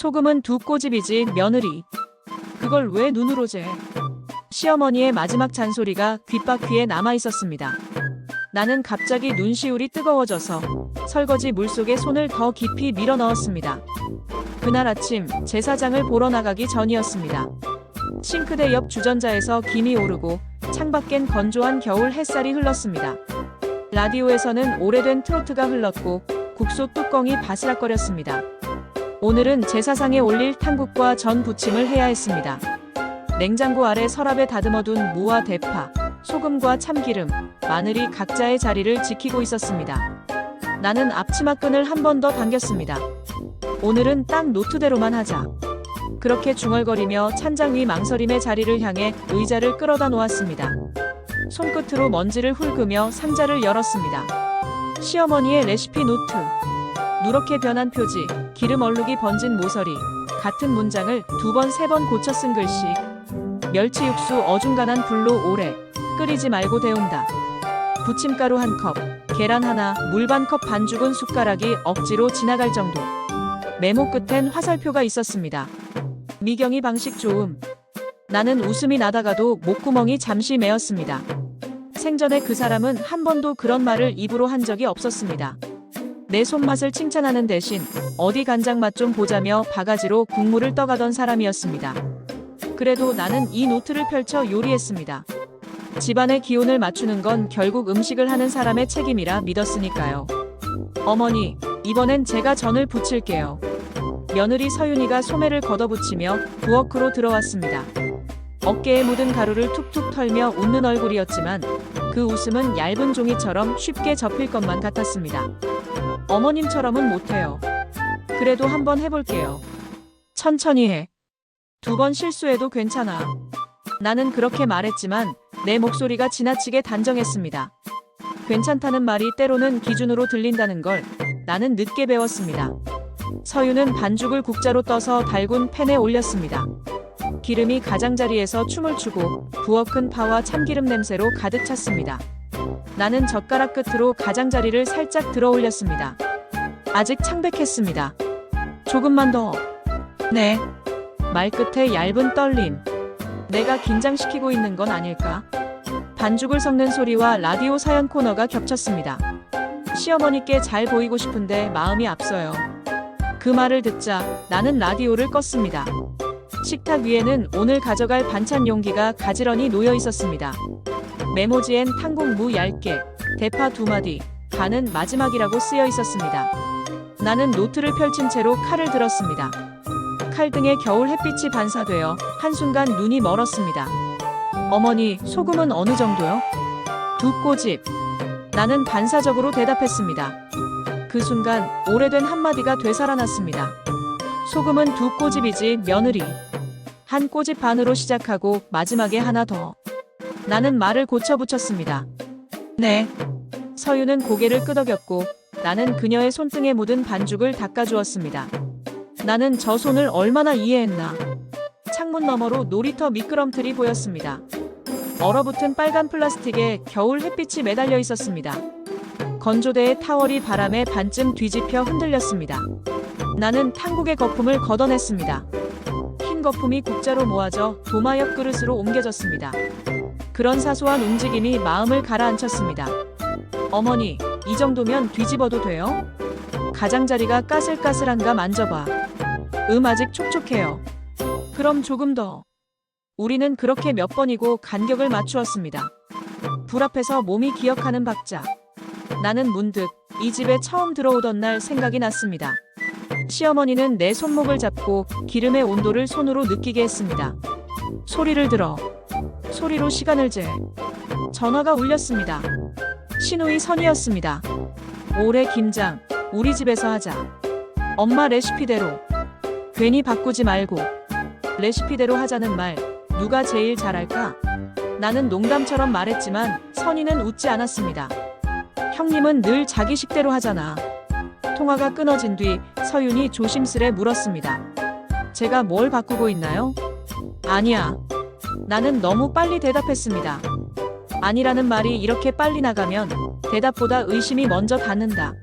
소금은 두 꼬집이지 며느리. 그걸 왜 눈으로 재? 시어머니의 마지막 잔소리가 귓바퀴에 남아 있었습니다. 나는 갑자기 눈시울이 뜨거워져서 설거지 물속에 손을 더 깊이 밀어 넣었습니다. 그날 아침 제사장을 보러 나가기 전이었습니다. 싱크대 옆 주전자에서 김이 오르고 창밖엔 건조한 겨울 햇살이 흘렀습니다. 라디오에서는 오래된 트로트가 흘렀고 국소 뚜껑이 바스락거렸습니다. 오늘은 제사상에 올릴 탕국과 전 부침을 해야 했습니다. 냉장고 아래 서랍에 다듬어둔 무와 대파, 소금과 참기름, 마늘이 각자의 자리를 지키고 있었습니다. 나는 앞치마끈을 한 번 더 당겼습니다. 오늘은 딱 노트대로만 하자. 그렇게 중얼거리며 찬장 위 망설임의 자리를 향해 의자를 끌어다 놓았습니다. 손끝으로 먼지를 훑으며 상자를 열었습니다. 시어머니의 레시피 노트. 누렇게 변한 표지, 기름 얼룩이 번진 모서리, 같은 문장을 두 번, 세 번 고쳐 쓴 글씨. 멸치 육수 어중간한 불로 오래 끓이지 말고 데운다. 부침가루 1컵, 계란 하나, 물 반 컵 반 죽은 숟가락이 억지로 지나갈 정도. 메모 끝엔 화살표가 있었습니다. 미경이 방식 좋음. 나는 웃음이 나다가도 목구멍이 잠시 메었습니다. 생전에 그 사람은 한 번도 그런 말을 입으로 한 적이 없었습니다. 내 손맛을 칭찬하는 대신 어디 간장 맛 좀 보자며 바가지로 국물을 떠가던 사람이었습니다. 그래도 나는 이 노트를 펼쳐 요리했습니다. 집안의 기온을 맞추는 건 결국 음식을 하는 사람의 책임이라 믿었으니까요. 어머니, 이번엔 제가 전을 부칠게요. 며느리 서윤이가 소매를 걷어붙이며 부엌으로 들어왔습니다. 어깨에 묻은 가루를 툭툭 털며 웃는 얼굴이었지만 그 웃음은 얇은 종이처럼 쉽게 접힐 것만 같았습니다. 어머님처럼은 못해요. 그래도 한번 해볼게요. 천천히 해. 2번 실수해도 괜찮아. 나는 그렇게 말했지만 내 목소리가 지나치게 단정했습니다. 괜찮다는 말이 때로는 기준으로 들린다는 걸 나는 늦게 배웠습니다. 서유는 반죽을 국자로 떠서 달군 팬에 올렸습니다. 기름이 가장자리에서 춤을 추고 부엌은 파와 참기름 냄새로 가득 찼습니다. 나는 젓가락 끝으로 가장자리를 살짝 들어 올렸습니다. 아직 창백했습니다. 조금만 더. 네. 말끝에 얇은 떨림. 내가 긴장시키고 있는 건 아닐까? 반죽을 섞는 소리와 라디오 사연 코너가 겹쳤습니다. 시어머니께 잘 보이고 싶은데 마음이 앞서요. 그 말을 듣자 나는 라디오를 껐습니다. 식탁 위에는 오늘 가져갈 반찬 용기가 가지런히 놓여 있었습니다. 메모지엔 탕국 무 얇게, 대파 2마디, 간은 마지막이라고 쓰여 있었습니다. 나는 노트를 펼친 채로 칼을 들었습니다. 칼등에 겨울 햇빛이 반사되어 한순간 눈이 멀었습니다. 어머니, 소금은 어느 정도요? 2꼬집. 나는 반사적으로 대답했습니다. 그 순간 오래된 한마디가 되살아났습니다. 소금은 2꼬집이지 며느리. 1꼬집 반으로 시작하고 마지막에 하나 더. 나는 말을 고쳐 붙였습니다. 네. 서유는 고개를 끄덕였고 나는 그녀의 손등에 묻은 반죽을 닦아주었습니다. 나는 저 손을 얼마나 이해했나. 창문 너머로 놀이터 미끄럼틀이 보였습니다. 얼어붙은 빨간 플라스틱에 겨울 햇빛이 매달려 있었습니다. 건조대의 타월이 바람에 반쯤 뒤집혀 흔들렸습니다. 나는 탕국의 거품을 걷어냈습니다. 흰 거품이 국자로 모아져 도마 옆 그릇으로 옮겨졌습니다. 그런 사소한 움직임이 마음을 가라앉혔습니다. 어머니, 이 정도면 뒤집어도 돼요? 가장자리가 까슬까슬한가 만져봐. 아직 촉촉해요. 그럼 조금 더. 우리는 그렇게 몇 번이고 간격을 맞추었습니다. 불 앞에서 몸이 기억하는 박자. 나는 문득 이 집에 처음 들어오던 날 생각이 났습니다. 시어머니는 내 손목을 잡고 기름의 온도를 손으로 느끼게 했습니다. 소리를 들어. 소리로 시간을 재. 전화가 울렸습니다. 신우이 선이었습니다. 올해 김장 우리 집에서 하자. 엄마 레시피대로. 괜히 바꾸지 말고. 레시피대로 하자는 말 누가 제일 잘할까? 나는 농담처럼 말했지만 선이는 웃지 않았습니다. 형님은 늘 자기 식대로 하잖아. 통화가 끊어진 뒤 서윤이 조심스레 물었습니다. 제가 뭘 바꾸고 있나요? 아니야. 나는 너무 빨리 대답했습니다. 아니라는 말이 이렇게 빨리 나가면 대답보다 의심이 먼저 닿는다.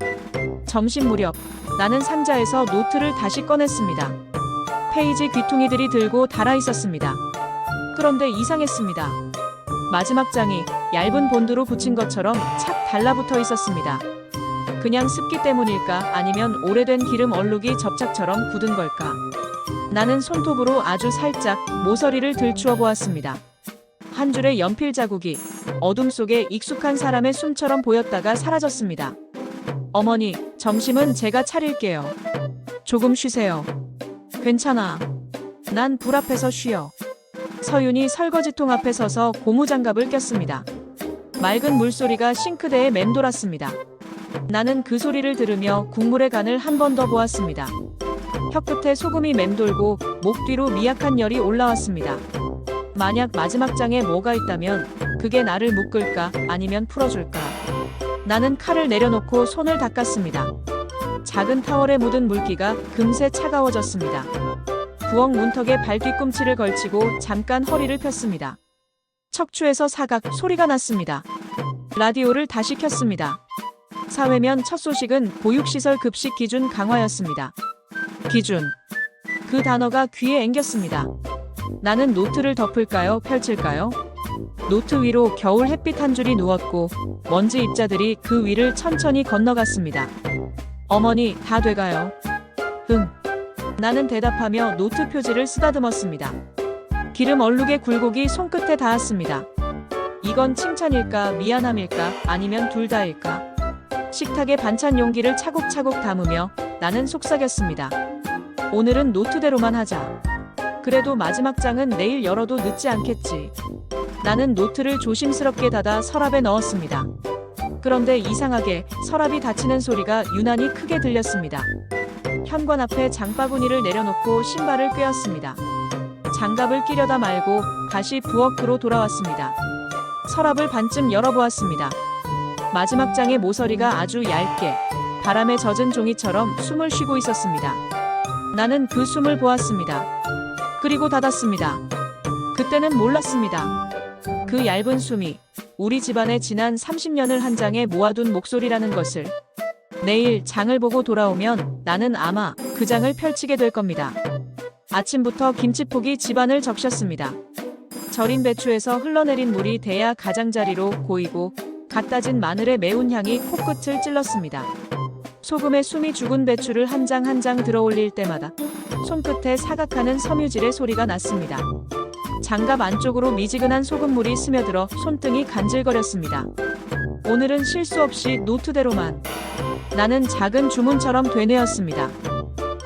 점심 무렵 나는 상자에서 노트를 다시 꺼냈습니다. 페이지 귀퉁이들이 들고 달아 있었습니다. 그런데 이상했습니다. 마지막 장이 얇은 본드로 붙인 것처럼 착 달라붙어 있었습니다. 그냥 습기 때문일까 아니면 오래된 기름 얼룩이 접착처럼 굳은 걸까? 나는 손톱으로 아주 살짝 모서리를 들추어 보았습니다. 한 줄의 연필 자국이 어둠 속에 익숙한 사람의 숨처럼 보였다가 사라졌습니다. 어머니, 점심은 제가 차릴게요. 조금 쉬세요. 괜찮아. 난 불 앞에서 쉬어. 서윤이 설거지통 앞에 서서 고무장갑을 꼈습니다. 맑은 물소리가 싱크대에 맴돌았습니다. 나는 그 소리를 들으며 국물의 간을 한 번 더 보았습니다. 혀끝에 소금이 맴돌고 목 뒤로 미약한 열이 올라왔습니다. 만약 마지막 장에 뭐가 있다면 그게 나를 묶을까 아니면 풀어줄까. 나는 칼을 내려놓고 손을 닦았습니다. 작은 타월에 묻은 물기가 금세 차가워졌습니다. 부엌 문턱에 발 뒤꿈치를 걸치고 잠깐 허리를 폈습니다. 척추에서 사각 소리가 났습니다. 라디오를 다시 켰습니다. 사회면 첫 소식은 보육시설 급식 기준 강화였습니다. 기준. 그 단어가 귀에 앵겼습니다. 나는 노트를 덮을까요? 펼칠까요? 노트 위로 겨울 햇빛 한 줄이 누웠고 먼지 입자들이 그 위를 천천히 건너갔습니다. 어머니, 다 돼가요. 응. 나는 대답하며 노트 표지를 쓰다듬었습니다. 기름 얼룩의 굴곡이 손끝에 닿았습니다. 이건 칭찬일까, 미안함일까, 아니면 둘 다일까? 식탁에 반찬 용기를 차곡차곡 담으며 나는 속삭였습니다. 오늘은 노트대로만 하자. 그래도 마지막 장은 내일 열어도 늦지 않겠지. 나는 노트를 조심스럽게 닫아 서랍에 넣었습니다. 그런데 이상하게 서랍이 닫히는 소리가 유난히 크게 들렸습니다. 현관 앞에 장바구니를 내려놓고 신발을 꿰었습니다. 장갑을 끼려다 말고 다시 부엌으로 돌아왔습니다. 서랍을 반쯤 열어보았습니다. 마지막 장의 모서리가 아주 얇게 바람에 젖은 종이처럼 숨을 쉬고 있었습니다. 나는 그 숨을 보았습니다. 그리고 닫았습니다. 그때는 몰랐습니다. 그 얇은 숨이 우리 집안의 지난 30년을 한 장에 모아둔 목소리라는 것을. 내일 장을 보고 돌아오면 나는 아마 그 장을 펼치게 될 겁니다. 아침부터 김치폭이 집안을 적셨습니다. 절인 배추에서 흘러내린 물이 대야 가장자리로 고이고 갓 다진 마늘의 매운 향이 코끝을 찔렀습니다. 소금에 숨이 죽은 배추를 한 장 한 장 들어올릴 때마다 손끝에 사각하는 섬유질의 소리가 났습니다. 장갑 안쪽으로 미지근한 소금물이 스며들어 손등이 간질거렸습니다. 오늘은 실수 없이 노트대로만. 나는 작은 주문처럼 되뇌었습니다.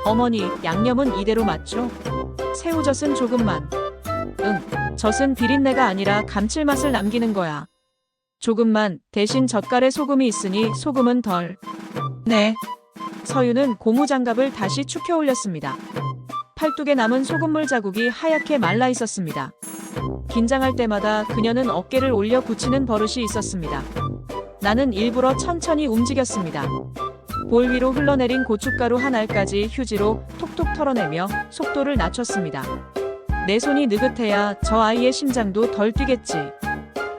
어머니, 양념은 이대로 맞죠? 새우젓은 조금만. 응, 젓은 비린내가 아니라 감칠맛을 남기는 거야. 조금만, 대신 젓갈에 소금이 있으니 소금은 덜. 네. 서윤은 고무장갑을 다시 축혀 올렸습니다. 팔뚝에 남은 소금물 자국이 하얗게 말라 있었습니다. 긴장할 때마다 그녀는 어깨를 올려 붙이는 버릇이 있었습니다. 나는 일부러 천천히 움직였습니다. 볼 위로 흘러내린 고춧가루 한 알까지 휴지로 톡톡 털어내며 속도를 낮췄습니다. 내 손이 느긋해야 저 아이의 심장도 덜 뛰겠지.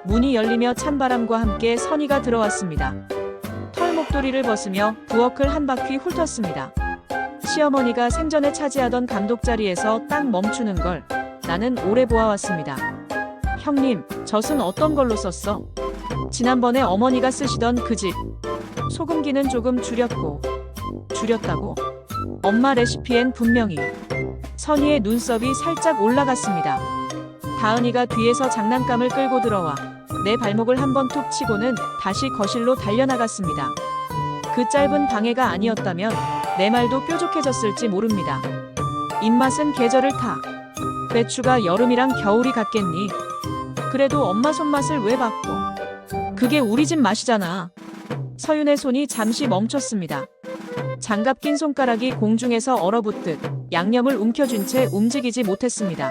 문이 열리며 찬바람과 함께 선희가 들어왔습니다. 털목도리를 벗으며 부엌을 한 바퀴 훑었습니다. 시어머니가 생전에 차지하던 감독 자리에서 딱 멈추는 걸 나는 오래 보아왔습니다. 형님, 젖은 어떤 걸로 썼어? 지난번에 어머니가 쓰시던 그 집. 소금기는 조금 줄였고. 줄였다고? 엄마 레시피엔 분명히. 선희의 눈썹이 살짝 올라갔습니다. 다은이가 뒤에서 장난감을 끌고 들어와 내 발목을 한번 툭 치고는 다시 거실로 달려나갔습니다. 그 짧은 방해가 아니었다면 내 말도 뾰족해졌을지 모릅니다. 입맛은 계절을 타. 배추가 여름이랑 겨울이 같겠니? 그래도 엄마 손맛을 왜 바꿔? 그게 우리 집 맛이잖아. 서윤의 손이 잠시 멈췄습니다. 장갑 낀 손가락이 공중에서 얼어붙듯 양념을 움켜쥔 채 움직이지 못했습니다.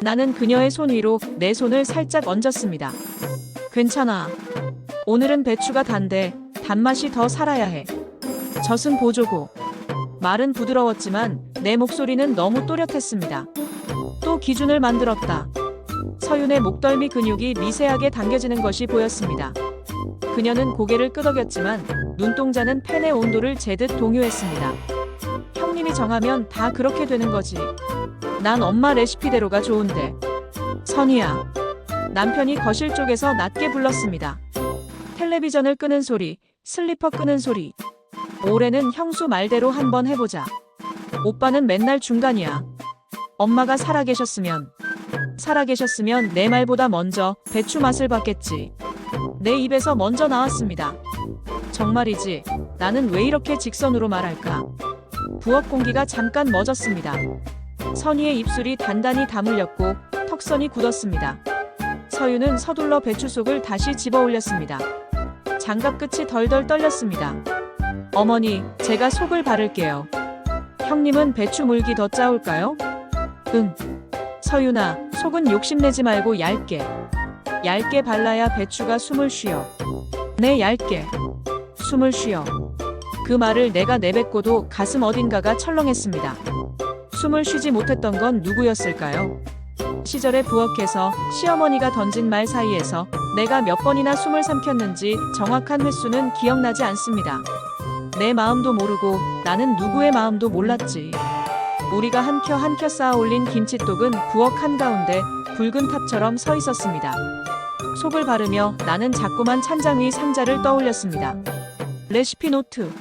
나는 그녀의 손 위로 내 손을 살짝 얹었습니다. 괜찮아. 오늘은 배추가 단데 단맛이 더 살아야 해. 젖은 보조고. 말은 부드러웠지만 내 목소리는 너무 또렷했습니다. 또 기준을 만들었다. 서윤의 목덜미 근육이 미세하게 당겨지는 것이 보였습니다. 그녀는 고개를 끄덕였지만 눈동자는 팬의 온도를 재듯 동요했습니다. 형님이 정하면 다 그렇게 되는 거지. 난 엄마 레시피대로가 좋은데. 선희야. 남편이 거실 쪽에서 낮게 불렀습니다. 텔레비전을 끄는 소리, 슬리퍼 끄는 소리. 올해는 형수 말대로 한번 해보자. 오빠는 맨날 중간이야. 엄마가 살아계셨으면 내 말보다 먼저 배추 맛을 봤겠지. 내 입에서 먼저 나왔습니다. 정말이지. 나는 왜 이렇게 직선으로 말할까? 부엌 공기가 잠깐 멎었습니다. 선희의 입술이 단단히 다물렸고 턱선이 굳었습니다. 서유는 서둘러 배추 속을 다시 집어 올렸습니다. 장갑 끝이 덜덜 떨렸습니다. 어머니, 제가 속을 바를게요. 형님은 배추 물기 더 짜올까요? 응. 서윤아, 속은 욕심내지 말고 얇게 발라야 배추가 숨을 쉬어. 네, 얇게. 숨을 쉬어. 그 말을 내가 내뱉고도 가슴 어딘가가 철렁했습니다. 숨을 쉬지 못했던 건 누구였을까요? 시절의 부엌에서 시어머니가 던진 말 사이에서 내가 몇 번이나 숨을 삼켰는지 정확한 횟수는 기억나지 않습니다. 내 마음도 모르고 나는 누구의 마음도 몰랐지. 우리가 한 켜 쌓아 올린 김치독은 부엌 한가운데 붉은 탑처럼 서 있었습니다. 속을 바르며 나는 자꾸만 찬장 위 상자를 떠올렸습니다. 레시피 노트.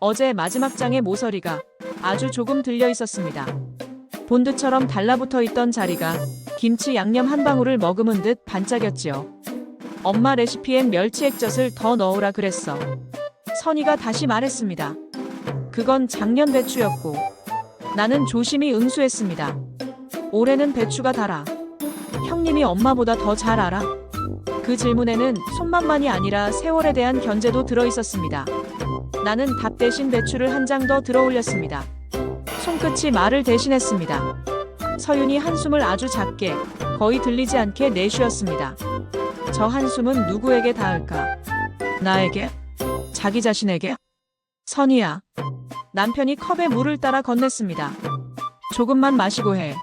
어제 마지막 장의 모서리가 아주 조금 들려 있었습니다. 본드처럼 달라붙어 있던 자리가 김치 양념 한 방울을 머금은 듯 반짝였지요. 엄마 레시피엔 멸치 액젓을 더 넣으라 그랬어. 선희가 다시 말했습니다. 그건 작년 배추였고 나는 조심히 응수했습니다. 올해는 배추가 달아. 형님이 엄마보다 더 잘 알아? 그 질문에는 손맛만이 아니라 세월에 대한 견제도 들어 있었습니다. 나는 답 대신 배추를 한 장 더 들어 올렸습니다. 손끝이 말을 대신했습니다. 서윤이 한숨을 아주 작게, 거의 들리지 않게 내쉬었습니다. 저 한숨은 누구에게 닿을까? 나에게? 자기 자신에게? 선희야. 남편이 컵에 물을 따라 건넸습니다. 조금만 마시고 해.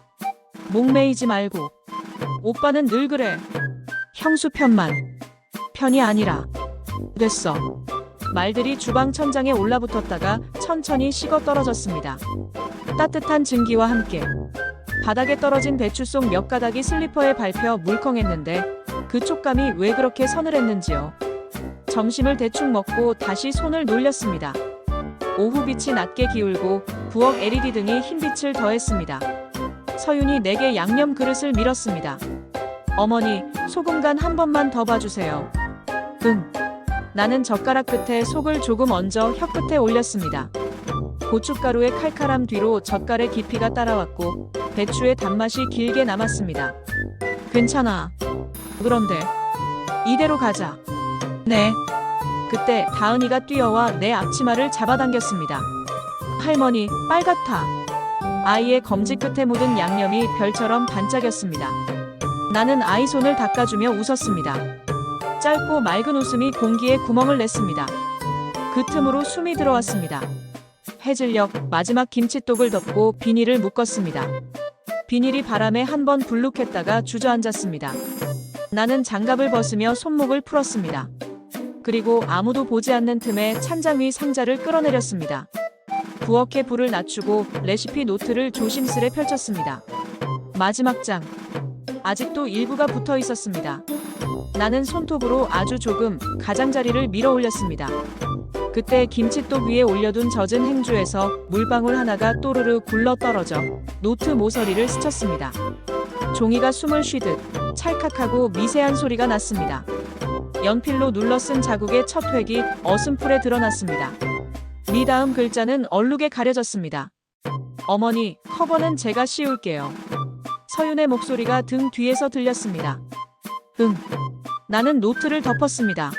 목매이지 말고. 오빠는 늘 그래. 형수 편이 아니라. 됐어. 말들이 주방 천장에 올라붙었다가 천천히 식어 떨어졌습니다. 따뜻한 증기와 함께 바닥에 떨어진 배추 속 몇 가닥이 슬리퍼에 밟혀 물컹했는데 그 촉감이 왜 그렇게 서늘했는지요. 점심을 대충 먹고 다시 손을 놀렸습니다. 오후 빛이 낮게 기울고 부엌 LED 등이 흰빛을 더했습니다. 서윤이 내게 양념 그릇을 밀었습니다. 어머니, 소금 간 한 번만 더 봐주세요. 응. 나는 젓가락 끝에 속을 조금 얹어 혀 끝에 올렸습니다. 고춧가루의 칼칼함 뒤로 젓갈의 깊이가 따라왔고 배추의 단맛이 길게 남았습니다. 괜찮아. 그런데 이대로 가자. 네. 그때 다은이가 뛰어와 내 앞치마를 잡아당겼습니다. 할머니, 빨갛다. 아이의 검지 끝에 묻은 양념이 별처럼 반짝였습니다. 나는 아이 손을 닦아주며 웃었습니다. 짧고 맑은 웃음이 공기에 구멍을 냈습니다. 그 틈으로 숨이 들어왔습니다. 해질녘 마지막 김치독을 덮고 비닐을 묶었습니다. 비닐이 바람에 한번 불룩했다가 주저앉았습니다. 나는 장갑을 벗으며 손목을 풀었습니다. 그리고 아무도 보지 않는 틈에 찬장 위 상자를 끌어내렸습니다. 부엌에 불을 낮추고 레시피 노트를 조심스레 펼쳤습니다. 마지막 장. 아직도 일부가 붙어 있었습니다. 나는 손톱으로 아주 조금 가장자리를 밀어 올렸습니다. 그때 김치독 위에 올려둔 젖은 행주에서 물방울 하나가 또르르 굴러 떨어져 노트 모서리를 스쳤습니다. 종이가 숨을 쉬듯 찰칵하고 미세한 소리가 났습니다. 연필로 눌러 쓴 자국의 첫 획이 어슴풀에 드러났습니다. 미다음 글자는 얼룩에 가려졌습니다. 어머니, 커버는 제가 씌울게요. 서윤의 목소리가 등 뒤에서 들렸습니다. 응. 나는 노트를 덮었습니다.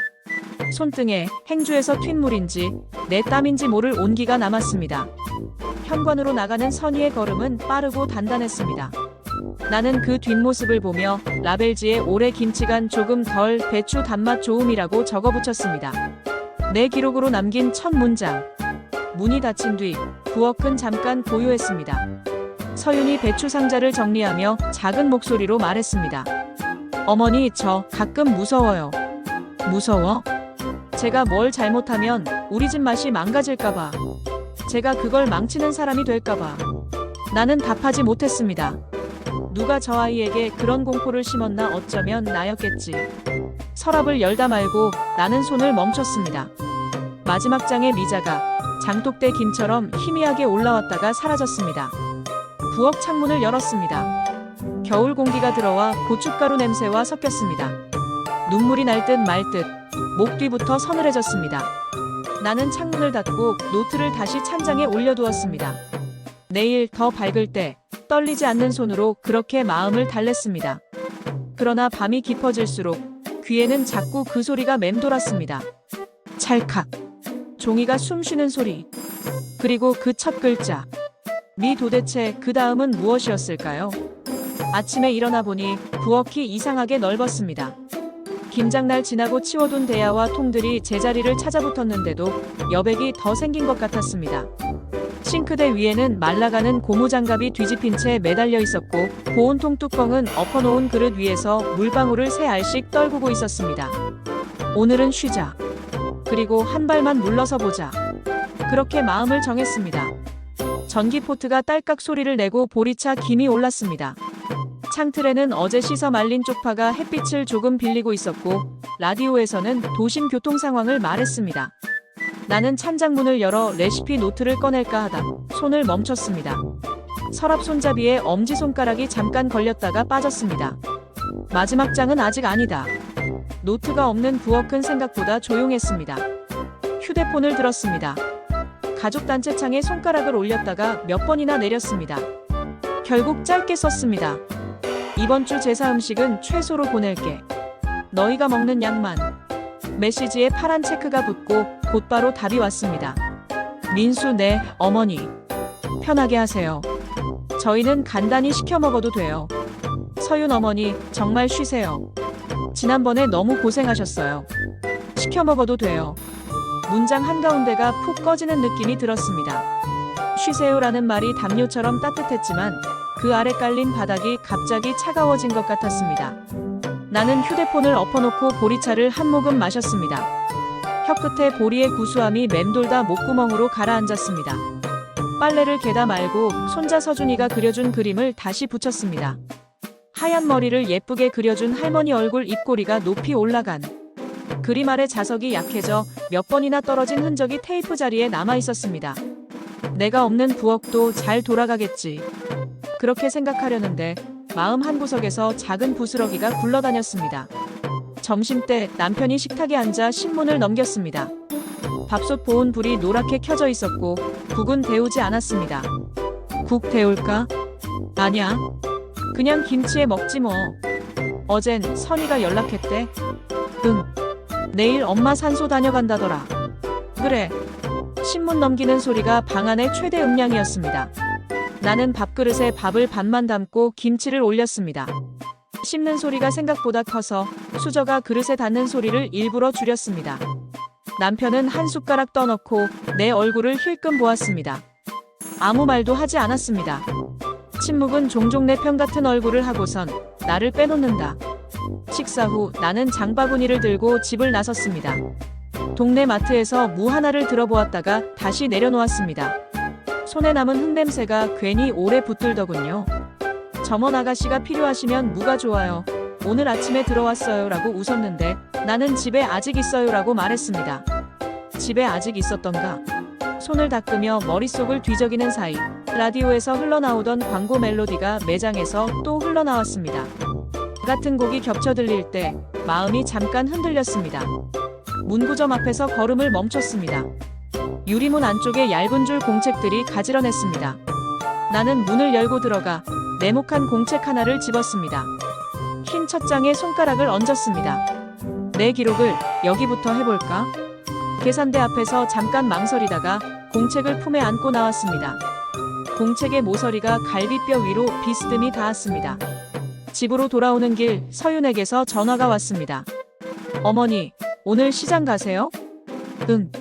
손등에 행주에서 튄 물인지 내 땀인지 모를 온기가 남았습니다. 현관으로 나가는 선희의 걸음은 빠르고 단단했습니다. 나는 그 뒷모습을 보며 라벨지에 올해 김치간 조금 덜 배추 단맛 좋음이라고 적어붙였습니다. 내 기록으로 남긴 첫 문장. 문이 닫힌 뒤 부엌은 잠깐 고요했습니다. 서윤이 배추 상자를 정리하며 작은 목소리로 말했습니다. 어머니, 저 가끔 무서워요. 무서워? 제가 뭘 잘못하면 우리 집 맛이 망가질까봐. 제가 그걸 망치는 사람이 될까봐. 나는 답하지 못했습니다. 누가 저 아이에게 그런 공포를 심었나, 어쩌면 나였겠지. 서랍을 열다 말고 나는 손을 멈췄습니다. 마지막 장의 미자가 장독대 김처럼 희미하게 올라왔다가 사라졌습니다. 부엌 창문을 열었습니다. 겨울 공기가 들어와 고춧가루 냄새와 섞였습니다. 눈물이 날 듯 말 듯 목 뒤부터 서늘해졌습니다. 나는 창문을 닫고 노트를 다시 찬장에 올려두었습니다. 내일 더 밝을 때 떨리지 않는 손으로 그렇게 마음을 달랬습니다. 그러나 밤이 깊어질수록 귀에는 자꾸 그 소리가 맴돌았습니다. 찰칵. 종이가 숨쉬는 소리. 그리고 그 첫 글자. 도대체 그 다음은 무엇이었을까요? 아침에 일어나 보니 부엌이 이상하게 넓었습니다. 김장날 지나고 치워둔 대야와 통들이 제자리를 찾아붙었는데도 여백이 더 생긴 것 같았습니다. 싱크대 위에는 말라가는 고무장갑이 뒤집힌 채 매달려 있었고, 보온통 뚜껑은 엎어놓은 그릇 위에서 물방울을 3알씩 떨구고 있었습니다. 오늘은 쉬자. 그리고 한 발만 물러서 보자. 그렇게 마음을 정했습니다. 전기포트가 딸깍 소리를 내고 보리차 김이 올랐습니다. 창틀에는 어제 씻어 말린 쪽파가 햇빛을 조금 빌리고 있었고, 라디오에서는 도심 교통 상황을 말했습니다. 나는 찬장문을 열어 레시피 노트를 꺼낼까 하다 손을 멈췄습니다. 서랍 손잡이에 엄지손가락이 잠깐 걸렸다가 빠졌습니다. 마지막 장은 아직 아니다. 노트가 없는 부엌은 생각보다 조용했습니다. 휴대폰을 들었습니다. 가족 단체창에 손가락을 올렸다가 몇 번이나 내렸습니다. 결국 짧게 썼습니다. 이번 주 제사 음식은 최소로 보낼게. 너희가 먹는 양만. 메시지에 파란 체크가 붙고 곧바로 답이 왔습니다. 민수, 네, 어머니. 편하게 하세요. 저희는 간단히 시켜 먹어도 돼요. 서윤 어머니, 정말 쉬세요. 지난번에 너무 고생하셨어요. 시켜 먹어도 돼요. 문장 한가운데가 푹 꺼지는 느낌이 들었습니다. 쉬세요라는 말이 담요처럼 따뜻했지만 그 아래 깔린 바닥이 갑자기 차가워진 것 같았습니다. 나는 휴대폰을 엎어놓고 보리차를 한 모금 마셨습니다. 혀끝에 보리의 구수함이 맴돌다 목구멍으로 가라앉았습니다. 빨래를 개다 말고 손자 서준이가 그려준 그림을 다시 붙였습니다. 하얀 머리를 예쁘게 그려준 할머니 얼굴 입꼬리가 높이 올라간 그림 아래 자석이 약해져 몇 번이나 떨어진 흔적이 테이프 자리에 남아 있었습니다. 내가 없는 부엌도 잘 돌아가겠지. 그렇게 생각하려는데 마음 한구석에서 작은 부스러기가 굴러다녔습니다. 점심때 남편이 식탁에 앉아 신문을 넘겼습니다. 밥솥 보온 불이 노랗게 켜져 있었고 국은 데우지 않았습니다. 국 데울까? 아냐. 그냥 김치에 먹지 뭐. 어젠 선이가 연락했대. 응. 내일 엄마 산소 다녀간다더라. 그래. 신문 넘기는 소리가 방 안의 최대 음량이었습니다. 나는 밥그릇에 밥을 반만 담고 김치를 올렸습니다. 씹는 소리가 생각보다 커서 수저가 그릇에 닿는 소리를 일부러 줄였습니다. 남편은 한 숟가락 떠넣고 내 얼굴을 힐끔 보았습니다. 아무 말도 하지 않았습니다. 침묵은 종종 내 편 같은 얼굴을 하고선 나를 빼놓는다. 식사 후 나는 장바구니를 들고 집을 나섰습니다. 동네 마트에서 무 하나를 들어보았다가 다시 내려놓았습니다. 손에 남은 흙냄새가 괜히 오래 붙들더군요. 점원 아가씨가 필요하시면 무가 좋아요. 오늘 아침에 들어왔어요 라고 웃었는데 나는 집에 아직 있어요 라고 말했습니다. 집에 아직 있었던가? 손을 닦으며 머릿속을 뒤적이는 사이 라디오에서 흘러나오던 광고 멜로디가 매장에서 또 흘러나왔습니다. 같은 곡이 겹쳐 들릴 때 마음이 잠깐 흔들렸습니다. 문구점 앞에서 걸음을 멈췄습니다. 유리문 안쪽에 얇은 줄 공책들이 가지런했습니다. 나는 문을 열고 들어가 네모칸 공책 하나를 집었습니다. 흰 첫 장에 손가락을 얹었습니다. 내 기록을 여기부터 해볼까? 계산대 앞에서 잠깐 망설이다가 공책을 품에 안고 나왔습니다. 공책의 모서리가 갈비뼈 위로 비스듬히 닿았습니다. 집으로 돌아오는 길 서윤에게서 전화가 왔습니다. 어머니, 오늘 시장 가세요? 응.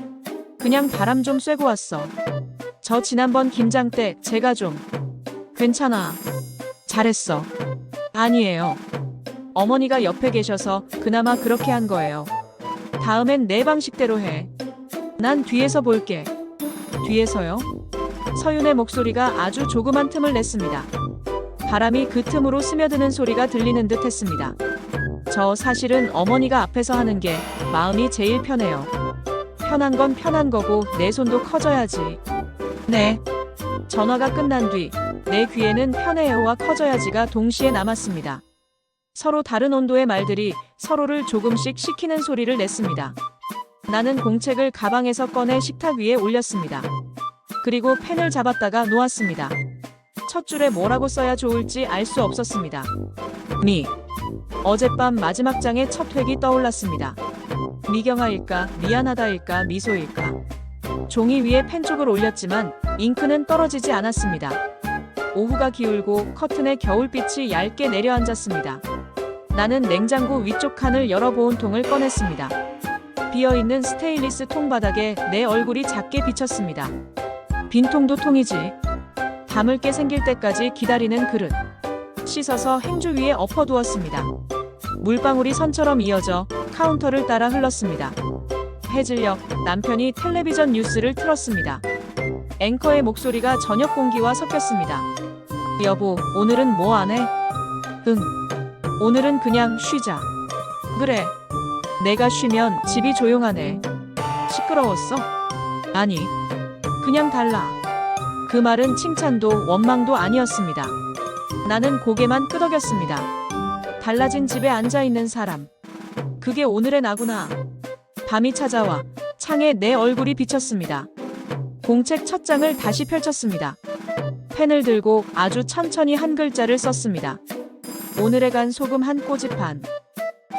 그냥 바람 좀 쐬고 왔어. 저 지난번 김장 때 제가 좀. 괜찮아. 잘했어. 아니에요. 어머니가 옆에 계셔서 그나마 그렇게 한 거예요. 다음엔 내 방식대로 해. 난 뒤에서 볼게. 뒤에서요? 서윤의 목소리가 아주 조그만 틈을 냈습니다. 바람이 그 틈으로 스며드는 소리가 들리는 듯 했습니다. 저 사실은 어머니가 앞에서 하는 게 마음이 제일 편해요. 편한 건 편한 거고 내 손도 커져야지. 네. 전화가 끝난 뒤 내 귀에는 편해요와 커져야지가 동시에 남았습니다. 서로 다른 온도의 말들이 서로를 조금씩 식히는 소리를 냈습니다. 나는 공책을 가방에서 꺼내 식탁 위에 올렸습니다. 그리고 펜을 잡았다가 놓았습니다. 첫 줄에 뭐라고 써야 좋을지 알 수 없었습니다. 어젯밤 마지막 장의 첫 획이 떠올랐습니다. 미경아일까, 미안하다일까, 미소일까. 종이 위에 펜쪽을 올렸지만 잉크는 떨어지지 않았습니다. 오후가 기울고 커튼에 겨울빛이 얇게 내려앉았습니다. 나는 냉장고 위쪽 칸을 열어 보온통을 꺼냈습니다. 비어있는 스테인리스 통 바닥에 내 얼굴이 작게 비쳤습니다. 빈통도 통이지. 담을 게 생길 때까지 기다리는 그릇. 씻어서 행주 위에 엎어두었습니다. 물방울이 선처럼 이어져 카운터를 따라 흘렀습니다. 해질녘 남편이 텔레비전 뉴스를 틀었습니다. 앵커의 목소리가 저녁 공기와 섞였습니다. 여보, 오늘은 뭐 안 해? 응. 오늘은 그냥 쉬자. 그래. 내가 쉬면 집이 조용하네. 시끄러웠어? 아니. 그냥 달라. 그 말은 칭찬도 원망도 아니었습니다. 나는 고개만 끄덕였습니다. 달라진 집에 앉아있는 사람. 그게 오늘의 나구나. 밤이 찾아와 창에 내 얼굴이 비쳤습니다. 공책 첫 장을 다시 펼쳤습니다. 펜을 들고 아주 천천히 한 글자를 썼습니다. 오늘에 간 소금 한 꼬집 반.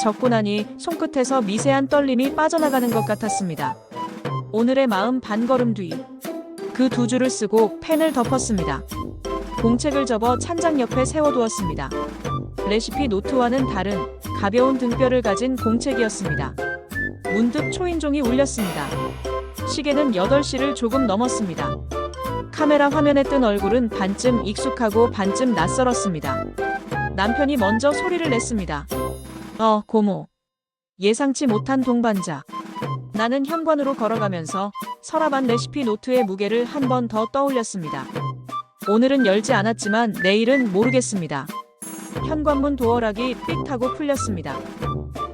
적고 나니 손끝에서 미세한 떨림이 빠져나가는 것 같았습니다. 오늘의 마음 반걸음 뒤. 그 두 줄을 쓰고 펜을 덮었습니다. 공책을 접어 찬장 옆에 세워두었습니다. 레시피 노트와는 다른 가벼운 등뼈를 가진 공책이었습니다. 문득 초인종이 울렸습니다. 시계는 8시를 조금 넘었습니다. 카메라 화면에 뜬 얼굴은 반쯤 익숙하고 반쯤 낯설었습니다. 남편이 먼저 소리를 냈습니다. 고모. 예상치 못한 동반자. 나는 현관으로 걸어가면서 서랍 안 레시피 노트의 무게를 한 번 더 떠올렸습니다. 오늘은 열지 않았지만 내일은 모르겠습니다. 현관문 도어락이 삑 하고 풀렸습니다.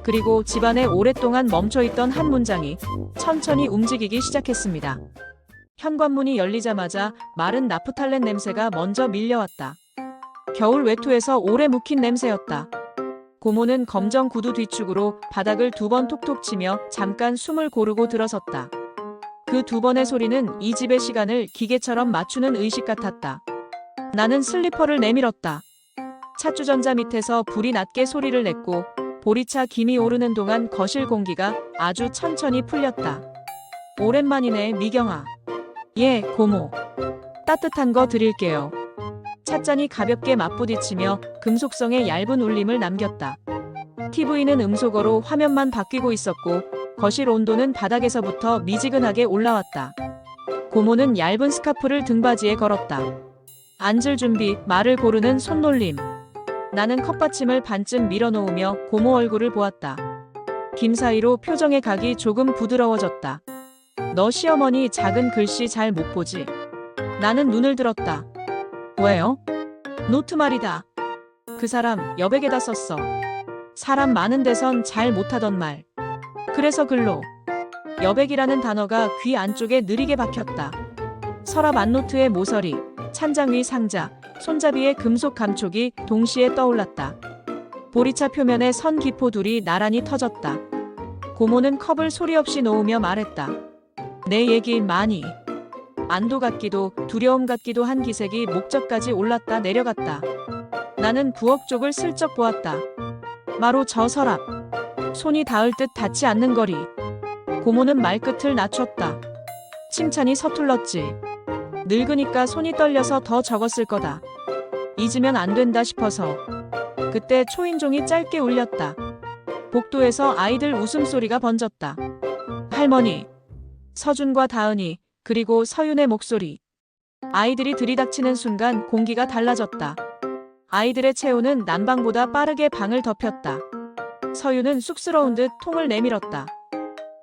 그리고 집안에 오랫동안 멈춰있던 한 문장이 천천히 움직이기 시작했습니다. 현관문이 열리자마자 마른 나프탈렌 냄새가 먼저 밀려왔다. 겨울 외투에서 오래 묵힌 냄새였다. 고모는 검정 구두 뒤축으로 바닥을 2번 톡톡 치며 잠깐 숨을 고르고 들어섰다. 그 2번의 소리는 이 집의 시간을 기계처럼 맞추는 의식 같았다. 나는 슬리퍼를 내밀었다. 찻주전자 밑에서 불이 낮게 소리를 냈고 보리차 김이 오르는 동안 거실 공기가 아주 천천히 풀렸다. 오랜만이네, 미경아. 예, 고모. 따뜻한 거 드릴게요. 찻잔이 가볍게 맞부딪히며 금속성의 얇은 울림을 남겼다. TV는 음소거로 화면만 바뀌고 있었고 거실 온도는 바닥에서부터 미지근하게 올라왔다. 고모는 얇은 스카프를 등받이에 걸었다. 앉을 준비, 말을 고르는 손놀림. 나는 컵받침을 반쯤 밀어놓으며 고모 얼굴을 보았다. 김 사이로 표정의 각이 조금 부드러워졌다. 너 시어머니 작은 글씨 잘 못 보지? 나는 눈을 들었다. 왜요? 노트 말이다. 그 사람 여백에다 썼어. 사람 많은 데선 잘 못하던 말. 그래서 글로. 여백이라는 단어가 귀 안쪽에 느리게 박혔다. 서랍 안노트의 모서리, 찬장 위 상자, 손잡이의 금속 감촉이 동시에 떠올랐다. 보리차 표면에 선 기포 둘이 나란히 터졌다. 고모는 컵을 소리 없이 놓으며 말했다. 내 얘기 많이. 안도 같기도 두려움 같기도 한 기색이 목젖까지 올랐다 내려갔다. 나는 부엌 쪽을 슬쩍 보았다. 바로 저 서랍. 손이 닿을 듯 닿지 않는 거리. 고모는 말끝을 낮췄다. 칭찬이 서툴렀지. 늙으니까 손이 떨려서 더 적었을 거다. 잊으면 안 된다 싶어서. 그때 초인종이 짧게 울렸다. 복도에서 아이들 웃음소리가 번졌다. 할머니. 서준과 다은이, 그리고 서윤의 목소리. 아이들이 들이닥치는 순간 공기가 달라졌다. 아이들의 체온은 난방보다 빠르게 방을 덮였다. 서윤은 쑥스러운 듯 통을 내밀었다.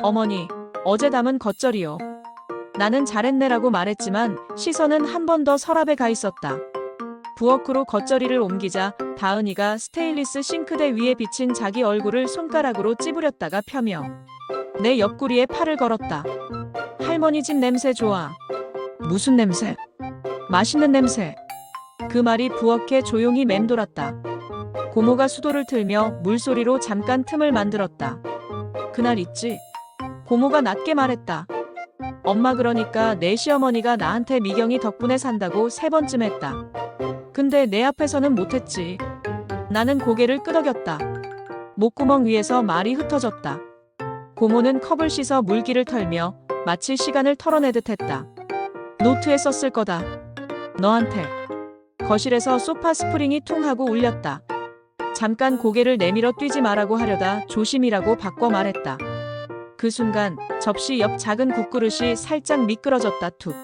어머니, 어제 담은 겉절이요. 나는 잘했네라고 말했지만 시선은 한 번 더 서랍에 가 있었다. 부엌으로 겉절이를 옮기자 다은이가 스테인리스 싱크대 위에 비친 자기 얼굴을 손가락으로 찌부렸다가 펴며 내 옆구리에 팔을 걸었다. 할머니 집 냄새 좋아. 무슨 냄새? 맛있는 냄새. 그 말이 부엌에 조용히 맴돌았다. 고모가 수도를 틀며 물소리로 잠깐 틈을 만들었다. 그날 있지? 고모가 낮게 말했다. 엄마 그러니까 내 시어머니가 나한테 미경이 덕분에 산다고 3번쯤 했다. 근데 내 앞에서는 못했지. 나는 고개를 끄덕였다. 목구멍 위에서 말이 흩어졌다. 고모는 컵을 씻어 물기를 털며 마치 시간을 털어내듯 했다. 노트에 썼을 거다. 너한테. 거실에서 소파 스프링이 퉁 하고 울렸다. 잠깐 고개를 내밀어 뛰지 말라고 하려다 조심이라고 바꿔 말했다. 그 순간 접시 옆 작은 국그릇이 살짝 미끄러졌다 툭.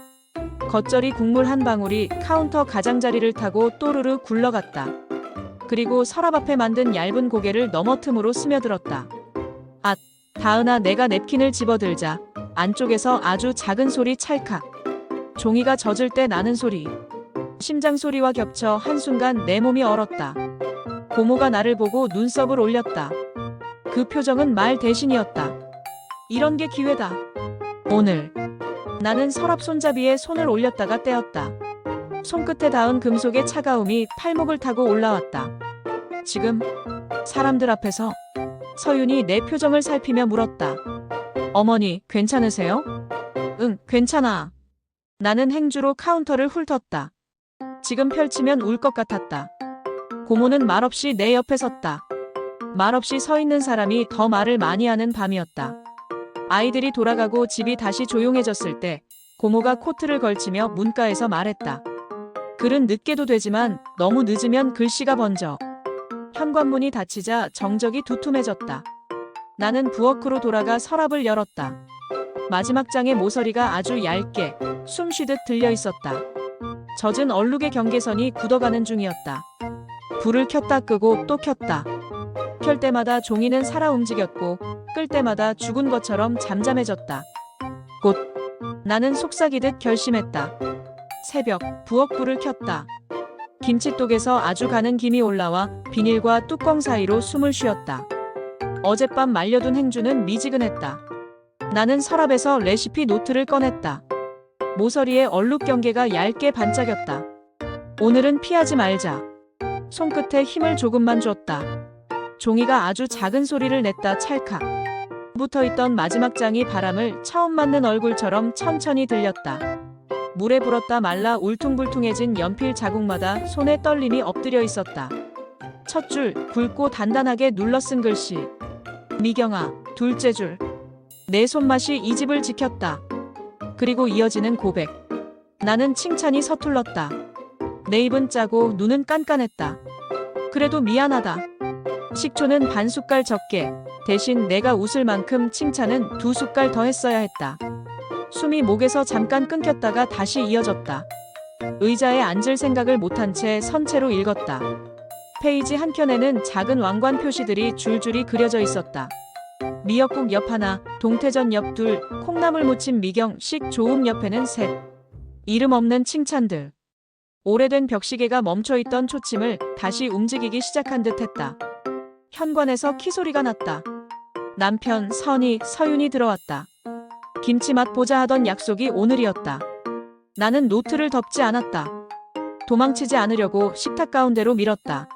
겉절이 국물 한 방울이 카운터 가장자리를 타고 또르르 굴러갔다. 그리고 서랍 앞에 만든 얇은 고개를 너머 틈으로 스며들었다. 아, 다은아 내가 냅킨을 집어들자 안쪽에서 아주 작은 소리 찰칵. 종이가 젖을 때 나는 소리. 심장 소리와 겹쳐 한순간 내 몸이 얼었다. 고모가 나를 보고 눈썹을 올렸다. 그 표정은 말 대신이었다. 이런 게 기회다. 오늘. 나는 서랍 손잡이에 손을 올렸다가 떼었다. 손끝에 닿은 금속의 차가움이 팔목을 타고 올라왔다. 지금 사람들 앞에서 서윤이 내 표정을 살피며 물었다. 어머니, 괜찮으세요? 응, 괜찮아. 나는 행주로 카운터를 훑었다. 지금 펼치면 울 것 같았다. 고모는 말없이 내 옆에 섰다. 말없이 서 있는 사람이 더 말을 많이 하는 밤이었다. 아이들이 돌아가고 집이 다시 조용해졌을 때 고모가 코트를 걸치며 문가에서 말했다. 글은 늦게도 되지만 너무 늦으면 글씨가 번져. 현관문이 닫히자 정적이 두툼해졌다. 나는 부엌으로 돌아가 서랍을 열었다. 마지막 장의 모서리가 아주 얇게 숨 쉬듯 들려 있었다. 젖은 얼룩의 경계선이 굳어가는 중이었다. 불을 켰다 끄고 또 켰다. 켤 때마다 종이는 살아 움직였고 끌 때마다 죽은 것처럼 잠잠해졌다. 곧 나는 속삭이듯 결심했다. 새벽 부엌 불을 켰다. 김치독에서 아주 가는 김이 올라와 비닐과 뚜껑 사이로 숨을 쉬었다. 어젯밤 말려둔 행주는 미지근했다. 나는 서랍에서 레시피 노트를 꺼냈다. 모서리에 얼룩 경계가 얇게 반짝였다. 오늘은 피하지 말자. 손끝에 힘을 조금만 줬다. 종이가 아주 작은 소리를 냈다 찰칵. 붙어있던 마지막 장이 바람을 처음 맞는 얼굴처럼 천천히 들렸다. 물에 불었다 말라 울퉁불퉁해진 연필 자국마다 손에 떨림이 엎드려 있었다. 첫 줄 굵고 단단하게 눌러 쓴 글씨. 미경아, 둘째 줄. 내 손맛이 이 집을 지켰다. 그리고 이어지는 고백. 나는 칭찬이 서툴렀다. 내 입은 짜고 눈은 깐깐했다. 그래도 미안하다. 식초는 반 숟갈 적게, 대신 내가 웃을 만큼 칭찬은 2숟갈 더 했어야 했다. 숨이 목에서 잠깐 끊겼다가 다시 이어졌다. 의자에 앉을 생각을 못한 채 선체로 읽었다. 페이지 한켠에는 작은 왕관 표시들이 줄줄이 그려져 있었다. 미역국 옆 하나, 동태전 옆 둘, 콩나물 무침 미경식 조음 옆에는 셋. 이름 없는 칭찬들. 오래된 벽시계가 멈춰있던 초침을 다시 움직이기 시작한 듯 했다. 현관에서 키소리가 났다. 남편 선이 서윤이 들어왔다. 김치 맛 보자 하던 약속이 오늘이었다. 나는 노트를 덮지 않았다. 도망치지 않으려고 식탁 가운데로 밀었다.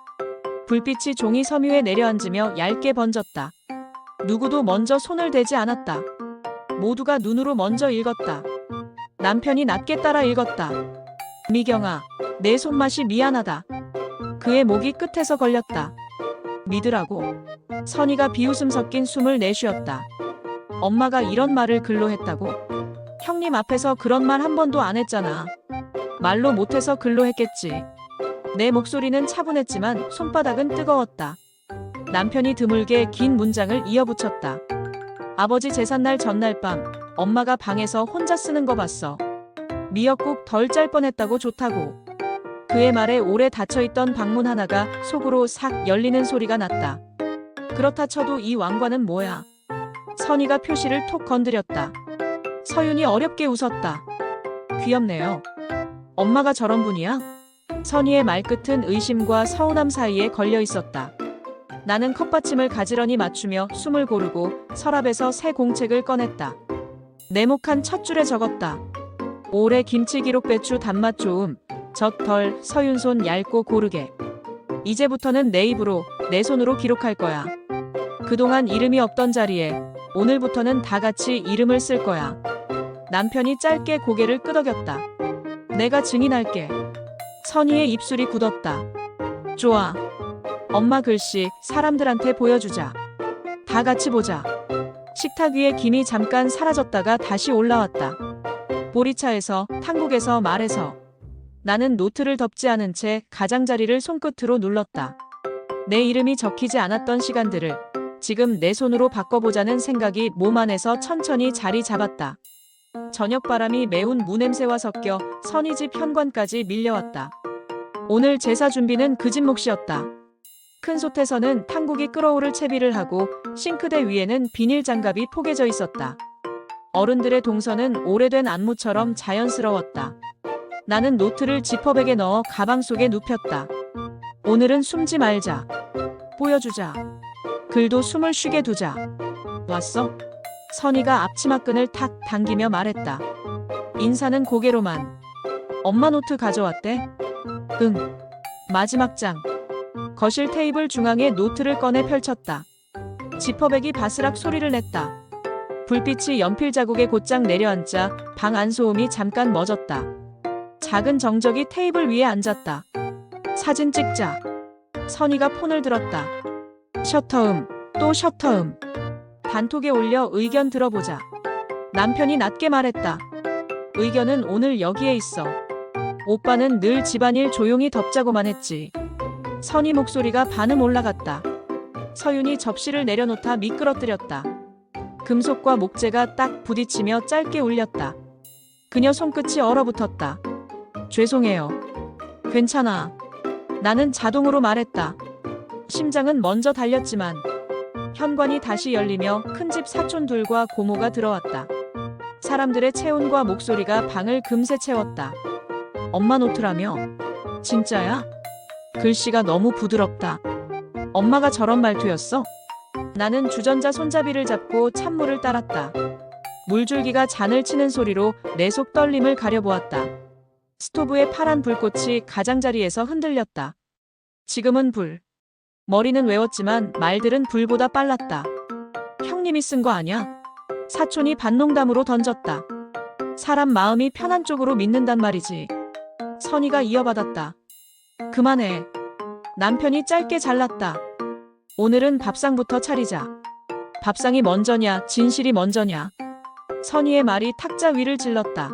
불빛이 종이 섬유에 내려앉으며 얇게 번졌다. 누구도 먼저 손을 대지 않았다. 모두가 눈으로 먼저 읽었다. 남편이 낮게 따라 읽었다. 미경아, 내 손맛이 미안하다. 그의 목이 끝에서 걸렸다. 믿으라고. 선이가 비웃음 섞인 숨을 내쉬었다. 엄마가 이런 말을 글로 했다고? 형님 앞에서 그런 말 한 번도 안 했잖아. 말로 못해서 글로 했겠지. 내 목소리는 차분했지만 손바닥은 뜨거웠다. 남편이 드물게 긴 문장을 이어붙였다. 아버지 제삿날 전날 밤 엄마가 방에서 혼자 쓰는 거 봤어. 미역국 덜 짤 뻔했다고 좋다고. 그의 말에 오래 닫혀있던 방문 하나가 속으로 싹 열리는 소리가 났다. 그렇다 쳐도 이 왕관은 뭐야? 선이가 표시를 톡 건드렸다. 서윤이 어렵게 웃었다. 귀엽네요. 엄마가 저런 분이야? 선희의 말끝은 의심과 서운함 사이에 걸려 있었다. 나는 컵받침을 가지런히 맞추며 숨을 고르고 서랍에서 새 공책을 꺼냈다. 네모칸 첫 줄에 적었다. 올해 김치 기록 배추 단맛 좋음, 젖 덜, 서윤손 얇고 고르게. 이제부터는 내 입으로, 내 손으로 기록할 거야. 그동안 이름이 없던 자리에 오늘부터는 다 같이 이름을 쓸 거야. 남편이 짧게 고개를 끄덕였다. 내가 증인할게. 선희의 입술이 굳었다. 좋아. 엄마 글씨 사람들한테 보여주자. 다 같이 보자. 식탁 위에 김이 잠깐 사라졌다가 다시 올라왔다. 보리차에서, 탕국에서, 말에서. 나는 노트를 덮지 않은 채 가장자리를 손끝으로 눌렀다. 내 이름이 적히지 않았던 시간들을 지금 내 손으로 바꿔보자는 생각이 몸 안에서 천천히 자리 잡았다. 저녁바람이 매운 무냄새와 섞여 선희 집 현관까지 밀려왔다. 오늘 제사 준비는 그 집 몫이었다. 큰 솥에서는 탕국이 끓어오를 채비를 하고 싱크대 위에는 비닐 장갑이 포개져 있었다. 어른들의 동서는 오래된 안무처럼 자연스러웠다. 나는 노트를 지퍼백에 넣어 가방 속에 눕혔다. 오늘은 숨지 말자. 보여주자. 글도 숨을 쉬게 두자. 왔어? 선희가 앞치마끈을 탁 당기며 말했다. 인사는 고개로만. 엄마 노트 가져왔대? 응. 마지막 장. 거실 테이블 중앙에 노트를 꺼내 펼쳤다. 지퍼백이 바스락 소리를 냈다. 불빛이 연필 자국에 곧장 내려앉자 방 안 소음이 잠깐 멎었다. 작은 정적이 테이블 위에 앉았다. 사진 찍자. 선희가 폰을 들었다. 셔터음, 또 셔터음. 단톡에 올려 의견 들어보자. 남편이 낮게 말했다. 의견은 오늘 여기에 있어. 오빠는 늘 집안일 조용히 덮자고만 했지. 선희 목소리가 반음 올라갔다. 서윤이 접시를 내려놓다 미끄러뜨렸다. 금속과 목재가 딱 부딪히며 짧게 울렸다. 그녀 손끝이 얼어붙었다. 죄송해요. 괜찮아. 나는 자동으로 말했다. 심장은 먼저 달렸지만 현관이 다시 열리며 큰집 사촌둘과 고모가 들어왔다. 사람들의 체온과 목소리가 방을 금세 채웠다. 엄마 노트라며? 진짜야? 글씨가 너무 부드럽다. 엄마가 저런 말투였어? 나는 주전자 손잡이를 잡고 찬물을 따랐다. 물줄기가 잔을 치는 소리로 내 속 떨림을 가려보았다. 스토브의 파란 불꽃이 가장자리에서 흔들렸다. 지금은 불. 머리는 외웠지만 말들은 불보다 빨랐다. 형님이 쓴 거 아냐? 사촌이 반농담으로 던졌다. 사람 마음이 편한 쪽으로 믿는단 말이지. 선희가 이어받았다. 그만해. 남편이 짧게 잘랐다. 오늘은 밥상부터 차리자. 밥상이 먼저냐, 진실이 먼저냐. 선희의 말이 탁자 위를 찔렀다.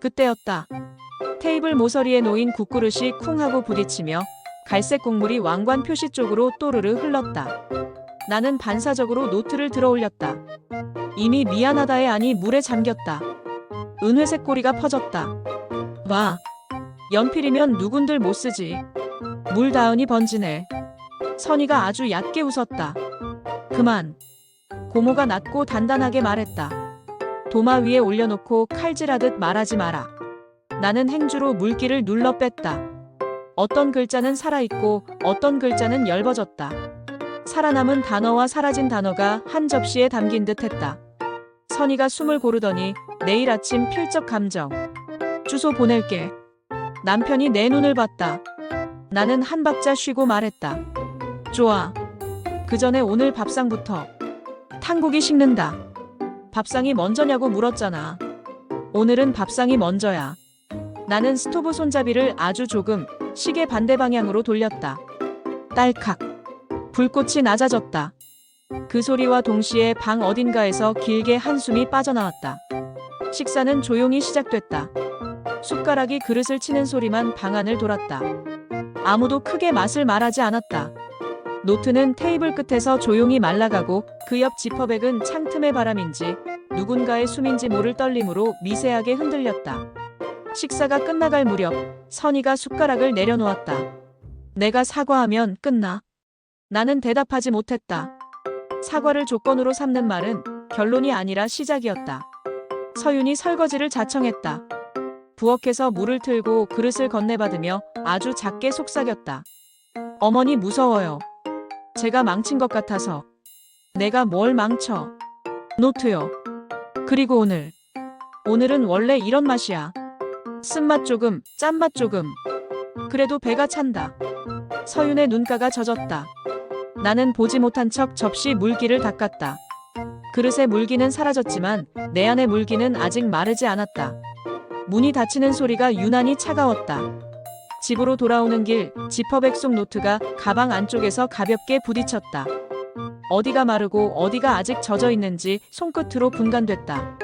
그때였다. 테이블 모서리에 놓인 국그릇이 쿵 하고 부딪히며 갈색 국물이 왕관 표시 쪽으로 또르르 흘렀다. 나는 반사적으로 노트를 들어 올렸다. 이미 미안하다의 안이 물에 잠겼다. 은회색 꼬리가 퍼졌다. 와. 연필이면 누군들 못 쓰지. 물 다은이 번지네. 선희가 아주 얕게 웃었다. 그만. 고모가 낮고 단단하게 말했다. 도마 위에 올려놓고 칼질하듯 말하지 마라. 나는 행주로 물기를 눌러 뺐다. 어떤 글자는 살아있고 어떤 글자는 엷어졌다. 살아남은 단어와 사라진 단어가 한 접시에 담긴 듯 했다. 선희가 숨을 고르더니 내일 아침 필적 감정. 주소 보낼게. 남편이 내 눈을 봤다. 나는 한 박자 쉬고 말했다. 좋아. 그 전에 오늘 밥상부터. 탕국이 식는다. 밥상이 먼저냐고 물었잖아. 오늘은 밥상이 먼저야. 나는 스토브 손잡이를 아주 조금 시계 반대 방향으로 돌렸다. 딸칵. 불꽃이 낮아졌다. 그 소리와 동시에 방 어딘가에서 길게 한숨이 빠져나왔다. 식사는 조용히 시작됐다. 숟가락이 그릇을 치는 소리만 방 안을 돌았다. 아무도 크게 맛을 말하지 않았다. 노트는 테이블 끝에서 조용히 말라가고 그 옆 지퍼백은 창틈의 바람인지 누군가의 숨인지 모를 떨림으로 미세하게 흔들렸다. 식사가 끝나갈 무렵 선희가 숟가락을 내려놓았다. 내가 사과하면 끝나. 나는 대답하지 못했다. 사과를 조건으로 삼는 말은 결론이 아니라 시작이었다. 서윤이 설거지를 자청했다. 부엌에서 물을 틀고 그릇을 건네받으며 아주 작게 속삭였다. 어머니 무서워요. 제가 망친 것 같아서. 내가 뭘 망쳐. 노트요. 그리고 오늘은 원래 이런 맛이야. 쓴맛 조금, 짠맛 조금. 그래도 배가 찬다. 서윤의 눈가가 젖었다. 나는 보지 못한 척 접시 물기를 닦았다. 그릇의 물기는 사라졌지만 내 안의 물기는 아직 마르지 않았다. 문이 닫히는 소리가 유난히 차가웠다. 집으로 돌아오는 길, 지퍼백 속 노트가 가방 안쪽에서 가볍게 부딪혔다. 어디가 마르고 어디가 아직 젖어 있는지 손끝으로 분간됐다.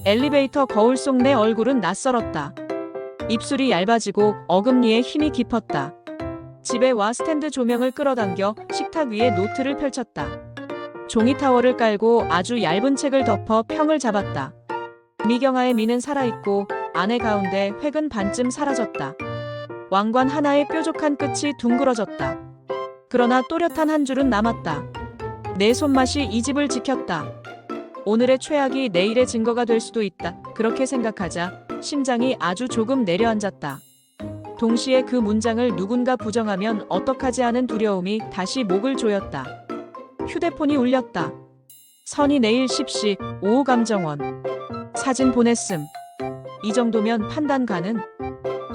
엘리베이터 거울 속 내 얼굴은 낯설었다. 입술이 얇아지고 어금니에 힘이 깊었다. 집에 와 스탠드 조명을 끌어당겨 식탁 위에 노트를 펼쳤다. 종이 타월을 깔고 아주 얇은 책을 덮어 평을 잡았다. 미경아의 미는 살아있고 안의 가운데 획은 반쯤 사라졌다. 왕관 하나의 뾰족한 끝이 둥그러졌다. 그러나 또렷한 한 줄은 남았다. 내 손맛이 이 집을 지켰다. 오늘의 최악이 내일의 증거가 될 수도 있다. 그렇게 생각하자 심장이 아주 조금 내려앉았다. 동시에 그 문장을 누군가 부정하면 어떡하지 하는 두려움이 다시 목을 조였다. 휴대폰이 울렸다. 선이 내일 10시 오후 감정원. 사진 보냈음. 이 정도면 판단 가능?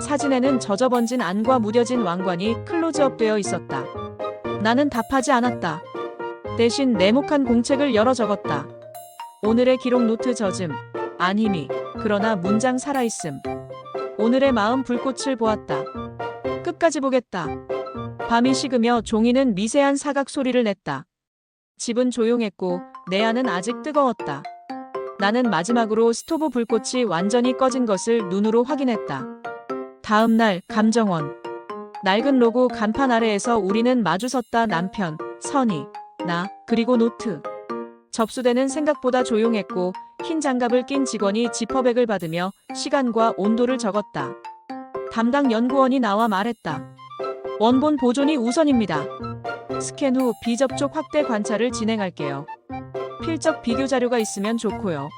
사진에는 젖어번진 안과 무뎌진 왕관이 클로즈업되어 있었다. 나는 답하지 않았다. 대신 네모칸 공책을 열어 적었다. 오늘의 기록 노트 젖음. 안 힘이. 그러나 문장 살아있음. 오늘의 마음 불꽃을 보았다. 끝까지 보겠다. 밤이 식으며 종이는 미세한 사각 소리를 냈다. 집은 조용했고 내 안은 아직 뜨거웠다. 나는 마지막으로 스토브 불꽃이 완전히 꺼진 것을 눈으로 확인했다. 다음 날 감정원. 낡은 로고 간판 아래에서 우리는 마주섰다. 남편, 선희, 나, 그리고 노트. 접수대는 생각보다 조용했고 흰 장갑을 낀 직원이 지퍼백을 받으며 시간과 온도를 적었다. 담당 연구원이 나와 말했다. 원본 보존이 우선입니다. 스캔 후 비접촉 확대 관찰을 진행할게요. 필적 비교 자료가 있으면 좋고요.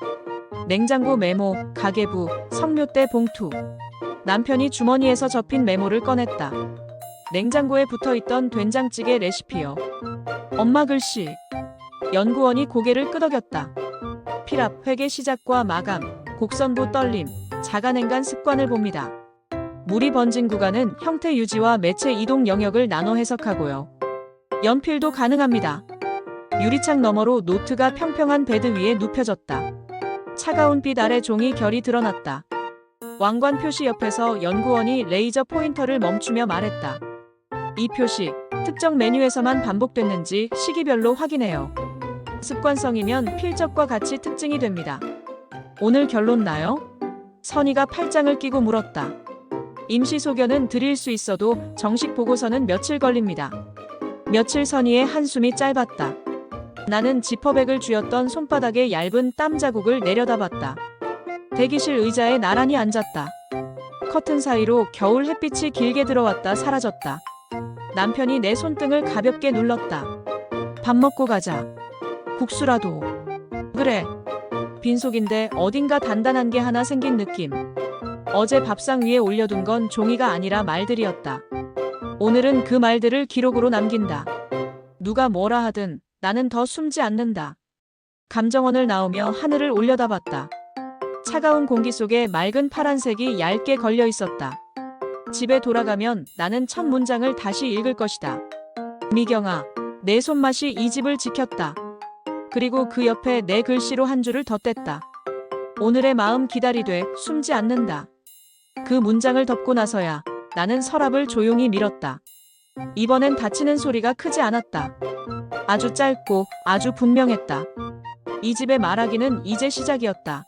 냉장고 메모, 가계부, 성묘대 봉투. 남편이 주머니에서 접힌 메모를 꺼냈다. 냉장고에 붙어있던 된장찌개 레시피요. 엄마 글씨. 연구원이 고개를 끄덕였다. 필압, 회계 시작과 마감, 곡선부 떨림, 자간행간 습관을 봅니다. 물이 번진 구간은 형태 유지와 매체 이동 영역을 나눠 해석하고요. 연필도 가능합니다. 유리창 너머로 노트가 평평한 베드 위에 눕혀졌다. 차가운 빛 아래 종이 결이 드러났다. 왕관 표시 옆에서 연구원이 레이저 포인터를 멈추며 말했다. 이 표시, 특정 메뉴에서만 반복됐는지 시기별로 확인해요. 습관성이면 필적과 같이 특징이 됩니다. 오늘 결론 나요? 선희가 팔짱을 끼고 물었다. 임시 소견은 드릴 수 있어도 정식 보고서는 며칠 걸립니다. 며칠. 선희의 한숨이 짧았다. 나는 지퍼백을 쥐었던 손바닥에 얇은 땀 자국을 내려다봤다. 대기실 의자에 나란히 앉았다. 커튼 사이로 겨울 햇빛이 길게 들어왔다 사라졌다. 남편이 내 손등을 가볍게 눌렀다. 밥 먹고 가자. 국수라도. 그래. 빈속인데 어딘가 단단한 게 하나 생긴 느낌. 어제 밥상 위에 올려둔 건 종이가 아니라 말들이었다. 오늘은 그 말들을 기록으로 남긴다. 누가 뭐라 하든 나는 더 숨지 않는다. 감정원을 나오며 하늘을 올려다봤다. 차가운 공기 속에 맑은 파란색이 얇게 걸려 있었다. 집에 돌아가면 나는 첫 문장을 다시 읽을 것이다. 미경아, 내 손맛이 이 집을 지켰다. 그리고 그 옆에 내 글씨로 한 줄을 덧댔다. 오늘의 마음 기다리되 숨지 않는다. 그 문장을 덮고 나서야 나는 서랍을 조용히 밀었다. 이번엔 닫히는 소리가 크지 않았다. 아주 짧고 아주 분명했다. 이 집의 말하기는 이제 시작이었다.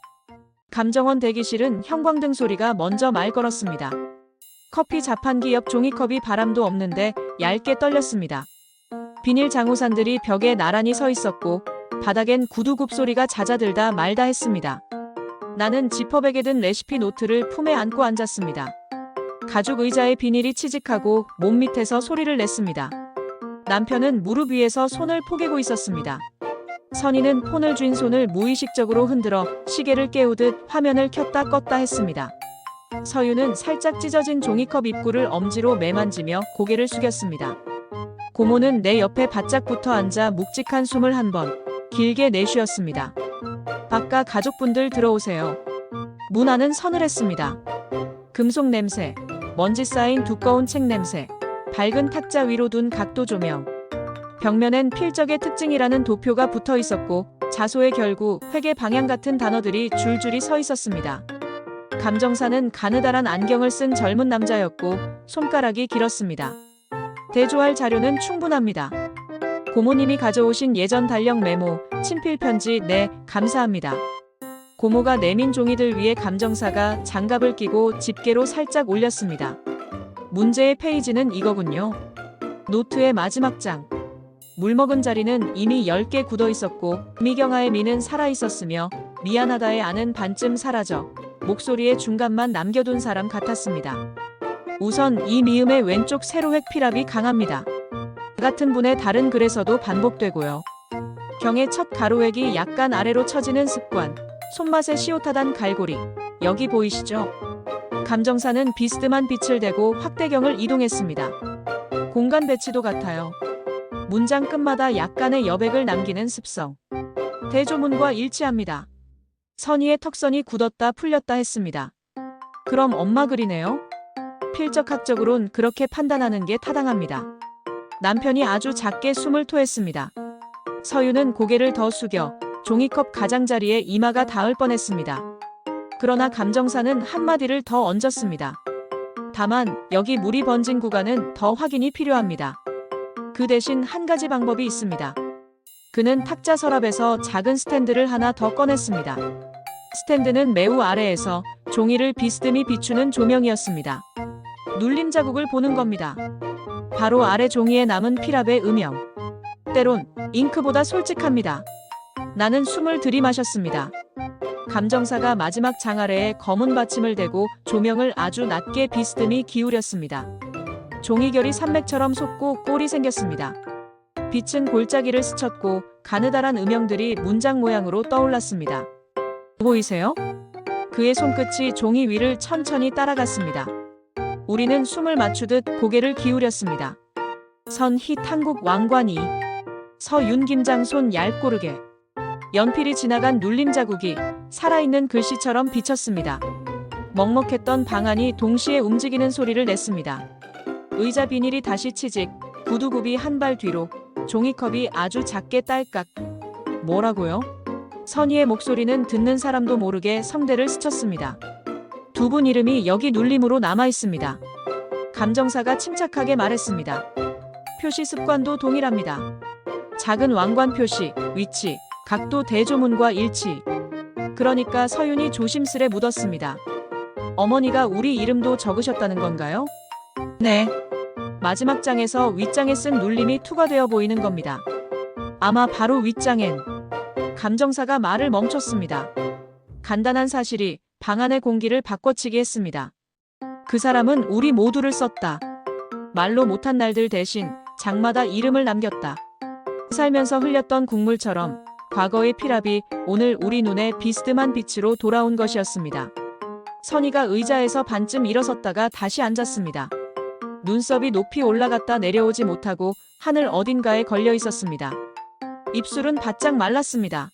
감정원 대기실은 형광등 소리가 먼저 말 걸었습니다. 커피 자판기 옆 종이컵이 바람도 없는데 얇게 떨렸습니다. 비닐 장우산들이 벽에 나란히 서 있었고 바닥엔 구두굽 소리가 잦아들다 말다 했습니다. 나는 지퍼백에 든 레시피 노트를 품에 안고 앉았습니다. 가죽 의자의 비닐이 치직하고 몸 밑에서 소리를 냈습니다. 남편은 무릎 위에서 손을 포개고 있었습니다. 선희는 폰을 쥔 손을 무의식적으로 흔들어 시계를 깨우듯 화면을 켰다 껐다 했습니다. 서유는 살짝 찢어진 종이컵 입구를 엄지로 매만지며 고개를 숙였습니다. 고모는 내 옆에 바짝 붙어 앉아 묵직한 숨을 한 번 길게 내쉬었습니다. 바깥 가족분들 들어오세요. 문 안은 서늘했습니다. 금속 냄새, 먼지 쌓인 두꺼운 책 냄새, 밝은 탁자 위로 둔 각도 조명. 벽면엔 필적의 특징이라는 도표가 붙어 있었고 자소의 결구, 회계 방향 같은 단어들이 줄줄이 서 있었습니다. 감정사는 가느다란 안경을 쓴 젊은 남자였고 손가락이 길었습니다. 대조할 자료는 충분합니다. 고모님이 가져오신 예전 달력 메모, 친필 편지, 네, 감사합니다. 고모가 내민 종이들 위에 감정사가 장갑을 끼고 집게로 살짝 올렸습니다. 문제의 페이지는 이거군요. 노트의 마지막 장. 물먹은 자리는 이미 10개 굳어 있었고 미경아의 미는 살아 있었으며 미안하다의 아는 반쯤 사라져 목소리의 중간만 남겨둔 사람 같았습니다. 우선 이 미음의 왼쪽 세로획 필압이 강합니다. 같은 분의 다른 글에서도 반복되고요. 경의 첫 가로획이 약간 아래로 처지는 습관, 손맛의 시옷하단 갈고리, 여기 보이시죠? 감정사는 비스듬한 빛을 대고 확대경을 이동했습니다. 공간 배치도 같아요. 문장 끝마다 약간의 여백을 남기는 습성. 대조문과 일치합니다. 선희의 턱선이 굳었다 풀렸다 했습니다. 그럼 엄마 글이네요? 필적학적으론 그렇게 판단하는 게 타당합니다. 남편이 아주 작게 숨을 토했습니다. 서유는 고개를 더 숙여 종이컵 가장자리에 이마가 닿을 뻔했습니다. 그러나 감정사는 한마디를 더 얹었습니다. 다만 여기 물이 번진 구간은 더 확인이 필요합니다. 그 대신 한 가지 방법이 있습니다. 그는 탁자 서랍에서 작은 스탠드를 하나 더 꺼냈습니다. 스탠드는 매우 아래에서 종이를 비스듬히 비추는 조명이었습니다. 눌림 자국을 보는 겁니다. 바로 아래 종이에 남은 필압의 음영. 때론 잉크보다 솔직합니다. 나는 숨을 들이마셨습니다. 감정사가 마지막 장 아래에 검은 받침을 대고 조명을 아주 낮게 비스듬히 기울였습니다. 종이결이 산맥처럼 솟고 꼴이 생겼습니다. 빛은 골짜기를 스쳤고 가느다란 음영들이 문장 모양으로 떠올랐습니다. 보이세요? 그의 손끝이 종이 위를 천천히 따라갔습니다. 우리는 숨을 맞추듯 고개를 기울였습니다. 선희 탕국 왕관이, 서윤 김장 손 얇고르게, 연필이 지나간 눌림 자국이 살아있는 글씨처럼 비쳤습니다. 먹먹했던 방안이 동시에 움직이는 소리를 냈습니다. 의자 비닐이 다시 치직, 구두굽이 한 발 뒤로, 종이컵이 아주 작게 딸깍. 뭐라고요? 선희의 목소리는 듣는 사람도 모르게 성대를 스쳤습니다. 두 분 이름이 여기 눌림으로 남아 있습니다. 감정사가 침착하게 말했습니다. 표시 습관도 동일합니다. 작은 왕관 표시, 위치, 각도 대조문과 일치. 그러니까 서윤이 조심스레 묻었습니다. 어머니가 우리 이름도 적으셨다는 건가요? 네. 마지막 장에서 윗장에 쓴 눌림이 투과되어 보이는 겁니다. 아마 바로 윗장엔. 감정사가 말을 멈췄습니다. 간단한 사실이 방 안의 공기를 바꿔치기 했습니다. 그 사람은 우리 모두를 썼다. 말로 못한 날들 대신 장마다 이름을 남겼다. 살면서 흘렸던 국물처럼 과거의 필압이 오늘 우리 눈에 비스듬한 빛으로 돌아온 것이었습니다. 선희가 의자에서 반쯤 일어섰다가 다시 앉았습니다. 눈썹이 높이 올라갔다 내려오지 못하고 하늘 어딘가에 걸려 있었습니다. 입술은 바짝 말랐습니다.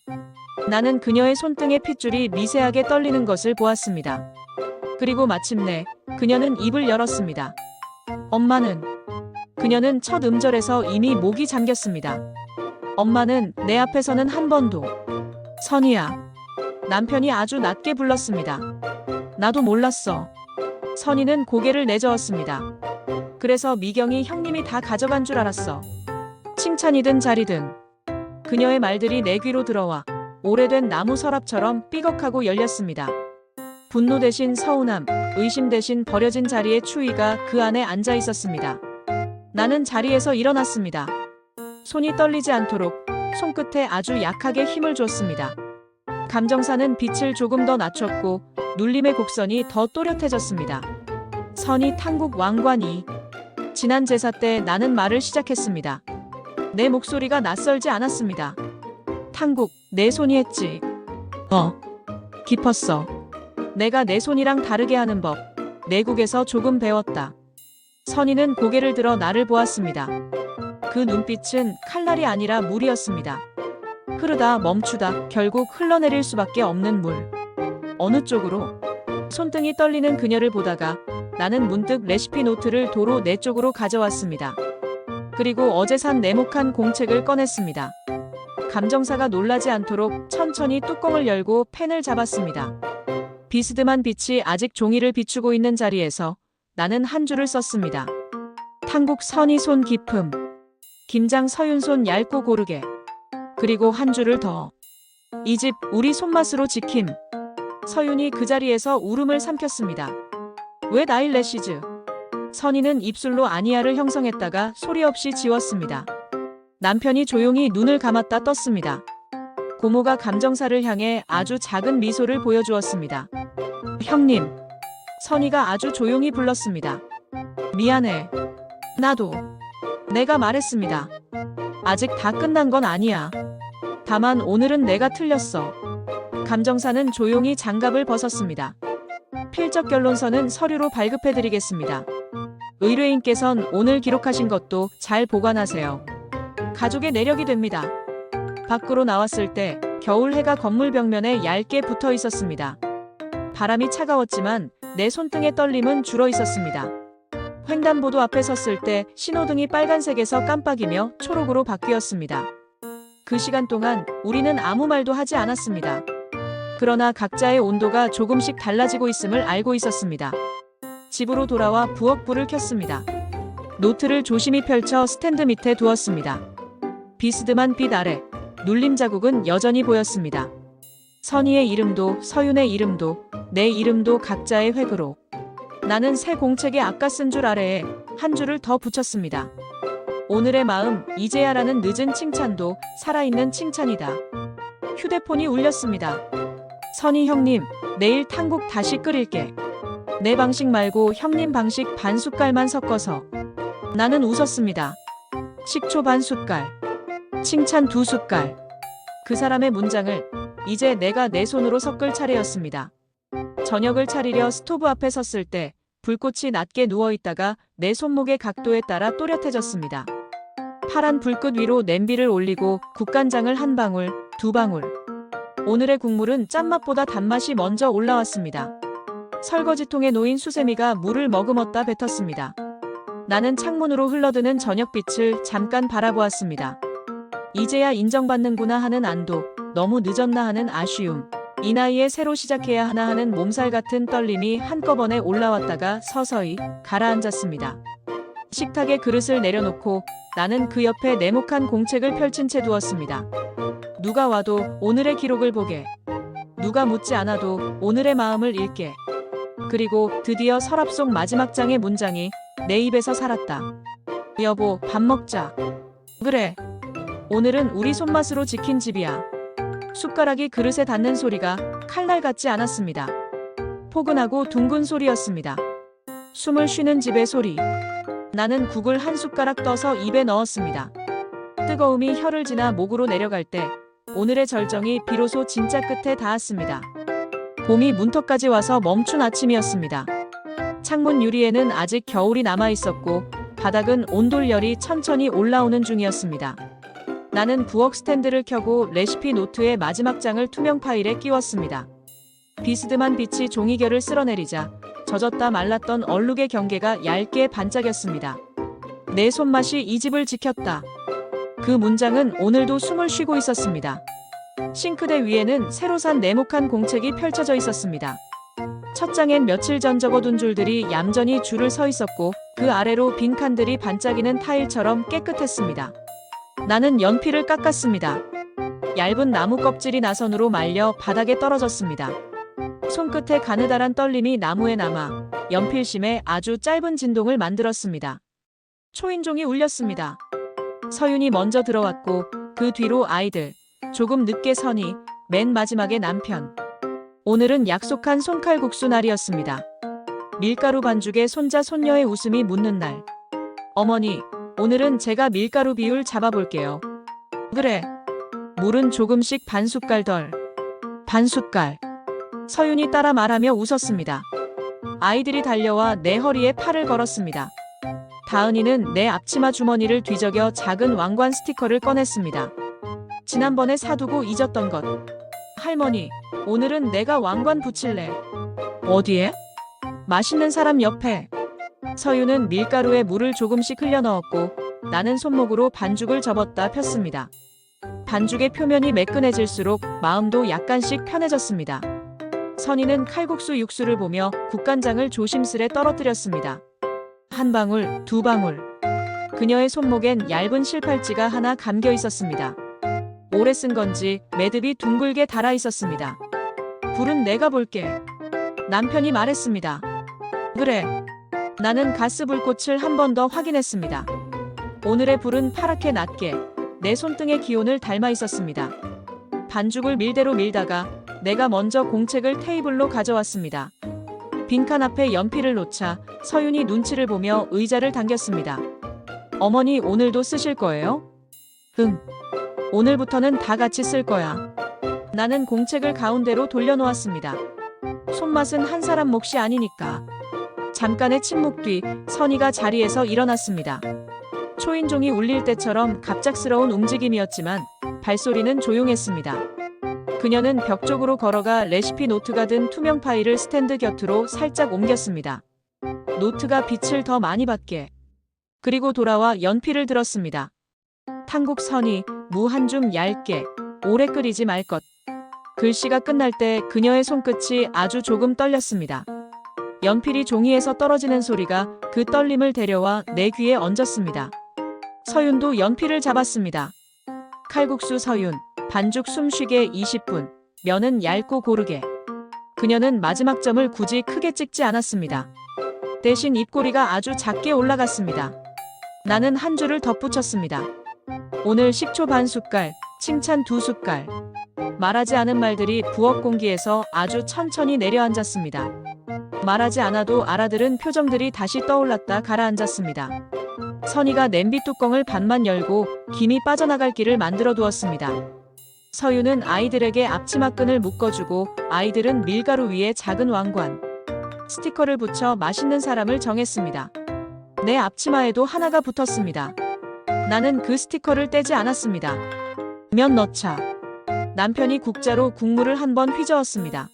나는 그녀의 손등의 핏줄이 미세하게 떨리는 것을 보았습니다. 그리고 마침내 그녀는 입을 열었습니다. 엄마는. 그녀는 첫 음절에서 이미 목이 잠겼습니다. 엄마는 내 앞에서는 한 번도. 선희야. 남편이 아주 낮게 불렀습니다. 나도 몰랐어. 선희는 고개를 내저었습니다. 그래서 미경이 형님이 다 가져간 줄 알았어. 칭찬이든 자리든. 그녀의 말들이 내 귀로 들어와 오래된 나무 서랍처럼 삐걱하고 열렸습니다. 분노 대신 서운함, 의심 대신 버려진 자리의 추위가 그 안에 앉아 있었습니다. 나는 자리에서 일어났습니다. 손이 떨리지 않도록 손끝에 아주 약하게 힘을 줬습니다. 감정사는 빛을 조금 더 낮췄고 눌림의 곡선이 더 또렷해졌습니다. 선희 탕국 왕관이. 지난 제사 때 나는 말을 시작했습니다. 내 목소리가 낯설지 않았습니다. 탕국, 내 손이 했지. 깊었어. 내가 내 손이랑 다르게 하는 법, 내국에서 조금 배웠다. 선희는 고개를 들어 나를 보았습니다. 그 눈빛은 칼날이 아니라 물이었습니다. 흐르다 멈추다 결국 흘러내릴 수밖에 없는 물. 어느 쪽으로? 손등이 떨리는 그녀를 보다가 나는 문득 레시피 노트를 도로 내 쪽으로 가져왔습니다. 그리고 어제 산 네모칸 공책을 꺼냈습니다. 감정사가 놀라지 않도록 천천히 뚜껑을 열고 펜을 잡았습니다. 비스듬한 빛이 아직 종이를 비추고 있는 자리에서 나는 한 줄을 썼습니다. 탕국 선희 손 깊음. 김장 서윤 손 얇고 고르게. 그리고 한 줄을 더. 이 집 우리 손맛으로 지킴. 서윤이 그 자리에서 울음을 삼켰습니다. 왜 나일래시즈? 선희는 입술로 아니야를 형성했다가 소리 없이 지웠습니다. 남편이 조용히 눈을 감았다 떴습니다. 고모가 감정사를 향해 아주 작은 미소를 보여주었습니다. 형님. 선희가 아주 조용히 불렀습니다. 미안해. 나도. 내가 말했습니다. 아직 다 끝난 건 아니야. 다만 오늘은 내가 틀렸어. 감정사는 조용히 장갑을 벗었습니다. 필적 결론서는 서류로 발급해드리겠습니다. 의뢰인께선 오늘 기록하신 것도 잘 보관하세요. 가족의 내력이 됩니다. 밖으로 나왔을 때 겨울 해가 건물 벽면에 얇게 붙어 있었습니다. 바람이 차가웠지만 내 손등의 떨림은 줄어 있었습니다. 횡단보도 앞에 섰을 때 신호등이 빨간색에서 깜빡이며 초록으로 바뀌었습니다. 그 시간 동안 우리는 아무 말도 하지 않았습니다. 그러나 각자의 온도가 조금씩 달라지고 있음을 알고 있었습니다. 집으로 돌아와 부엌 불을 켰습니다. 노트를 조심히 펼쳐 스탠드 밑에 두었습니다. 비스듬한 빛 아래 눌림 자국은 여전히 보였습니다. 선희의 이름도 서윤의 이름도 내 이름도 각자의 획으로. 나는 새 공책에 아까 쓴 줄 아래에 한 줄을 더 붙였습니다. 오늘의 마음 이제야라는 늦은 칭찬도 살아있는 칭찬이다. 휴대폰이 울렸습니다. 선희 형님, 내일 탕국 다시 끓일게. 내 방식 말고 형님 방식 반 숟갈만 섞어서. 나는 웃었습니다. 식초 반 숟갈. 칭찬 2숟갈. 그 사람의 문장을 이제 내가 내 손으로 섞을 차례였습니다. 저녁을 차리려 스토브 앞에 섰을 때 불꽃이 낮게 누워있다가 내 손목의 각도에 따라 또렷해졌습니다. 파란 불끝 위로 냄비를 올리고 국간장을 한 방울, 2방울. 오늘의 국물은 짠맛보다 단맛이 먼저 올라왔습니다. 설거지통에 놓인 수세미가 물을 머금었다 뱉었습니다. 나는 창문으로 흘러드는 저녁빛을 잠깐 바라보았습니다. 이제야 인정받는구나 하는 안도, 너무 늦었나 하는 아쉬움, 이 나이에 새로 시작해야 하나 하는 몸살 같은 떨림이 한꺼번에 올라왔다가 서서히 가라앉았습니다. 식탁에 그릇을 내려놓고 나는 그 옆에 네모칸 공책을 펼친 채 두었습니다. 누가 와도 오늘의 기록을 보게. 누가 묻지 않아도 오늘의 마음을 읽게. 그리고 드디어 서랍 속 마지막 장의 문장이 내 입에서 살았다. 여보, 밥 먹자. 그래. 오늘은 우리 손맛으로 지킨 집이야. 숟가락이 그릇에 닿는 소리가 칼날 같지 않았습니다. 포근하고 둥근 소리였습니다. 숨을 쉬는 집의 소리. 나는 국을 한 숟가락 떠서 입에 넣었습니다. 뜨거움이 혀를 지나 목으로 내려갈 때 오늘의 절정이 비로소 진짜 끝에 닿았습니다. 봄이 문턱까지 와서 멈춘 아침이었습니다. 창문 유리에는 아직 겨울이 남아있었고 바닥은 온돌열이 천천히 올라오는 중이었습니다. 나는 부엌 스탠드를 켜고 레시피 노트의 마지막 장을 투명 파일에 끼웠습니다. 비스듬한 빛이 종이결을 쓸어내리자 젖었다 말랐던 얼룩의 경계가 얇게 반짝였습니다. 내 손맛이 이 집을 지켰다. 그 문장은 오늘도 숨을 쉬고 있었습니다. 싱크대 위에는 새로 산 네모칸 공책이 펼쳐져 있었습니다. 첫 장엔 며칠 전 적어둔 줄들이 얌전히 줄을 서 있었고 그 아래로 빈 칸들이 반짝이는 타일처럼 깨끗했습니다. 나는 연필을 깎았습니다. 얇은 나무 껍질이 나선으로 말려 바닥에 떨어졌습니다. 손끝에 가느다란 떨림이 나무에 남아 연필심에 아주 짧은 진동을 만들었습니다. 초인종이 울렸습니다. 서윤이 먼저 들어왔고 그 뒤로 아이들, 조금 늦게 선희, 맨 마지막에 남편. 오늘은 약속한 손칼국수 날이었습니다. 밀가루 반죽에 손자 손녀의 웃음이 묻는 날. 어머니, 오늘은 제가 밀가루 비율 잡아볼게요. 그래. 물은 조금씩 반 숟갈 덜. 반 숟갈. 서윤이 따라 말하며 웃었습니다. 아이들이 달려와 내 허리에 팔을 걸었습니다. 다은이는 내 앞치마 주머니를 뒤적여 작은 왕관 스티커를 꺼냈습니다. 지난번에 사두고 잊었던 것. 할머니, 오늘은 내가 왕관 붙일래. 어디에? 맛있는 사람 옆에. 서윤은 밀가루에 물을 조금씩 흘려 넣었고 나는 손목으로 반죽을 접었다 폈습니다. 반죽의 표면이 매끈해질수록 마음도 약간씩 편해졌습니다. 선희는 칼국수 육수를 보며 국간장을 조심스레 떨어뜨렸습니다. 한 방울, 두 방울. 그녀의 손목엔 얇은 실팔찌가 하나 감겨 있었습니다. 오래 쓴 건지 매듭이 둥글게 달아 있었습니다. 불은 내가 볼게. 남편이 말했습니다. 그래. 나는 가스 불꽃을 한 번 더 확인했습니다. 오늘의 불은 파랗게 낮게 내 손등의 기온을 닮아 있었습니다. 반죽을 밀대로 밀다가 내가 먼저 공책을 테이블로 가져왔습니다. 빈칸 앞에 연필을 놓자 서윤이 눈치를 보며 의자를 당겼습니다. 어머니 오늘도 쓰실 거예요? 응. 오늘부터는 다 같이 쓸 거야. 나는 공책을 가운데로 돌려놓았습니다. 손맛은 한 사람 몫이 아니니까. 잠깐의 침묵 뒤 선희가 자리에서 일어났습니다. 초인종이 울릴 때처럼 갑작스러운 움직임이었지만 발소리는 조용했습니다. 그녀는 벽 쪽으로 걸어가 레시피 노트가 든 투명 파일을 스탠드 곁으로 살짝 옮겼습니다. 노트가 빛을 더 많이 받게. 그리고 돌아와 연필을 들었습니다. 탕국 선희, 무 한 줌 얇게, 오래 끓이지 말 것. 글씨가 끝날 때 그녀의 손끝이 아주 조금 떨렸습니다. 연필이 종이에서 떨어지는 소리가 그 떨림을 데려와 내 귀에 얹었습니다. 서윤도 연필을 잡았습니다. 칼국수 서윤, 반죽 숨쉬게 20분, 면은 얇고 고르게. 그녀는 마지막 점을 굳이 크게 찍지 않았습니다. 대신 입꼬리가 아주 작게 올라갔습니다. 나는 한 줄을 덧붙였습니다. 오늘 식초 반 숟갈, 칭찬 두 숟갈. 말하지 않은 말들이 부엌 공기에서 아주 천천히 내려앉았습니다. 말하지 않아도 알아들은 표정들이 다시 떠올랐다 가라앉았습니다. 선희가 냄비 뚜껑을 반만 열고 김이 빠져나갈 길을 만들어 두었습니다. 서윤은 아이들에게 앞치마끈을 묶어주고 아이들은 밀가루 위에 작은 왕관, 스티커를 붙여 맛있는 사람을 정했습니다. 내 앞치마에도 하나가 붙었습니다. 나는 그 스티커를 떼지 않았습니다. 면 넣자. 남편이 국자로 국물을 한 번 휘저었습니다.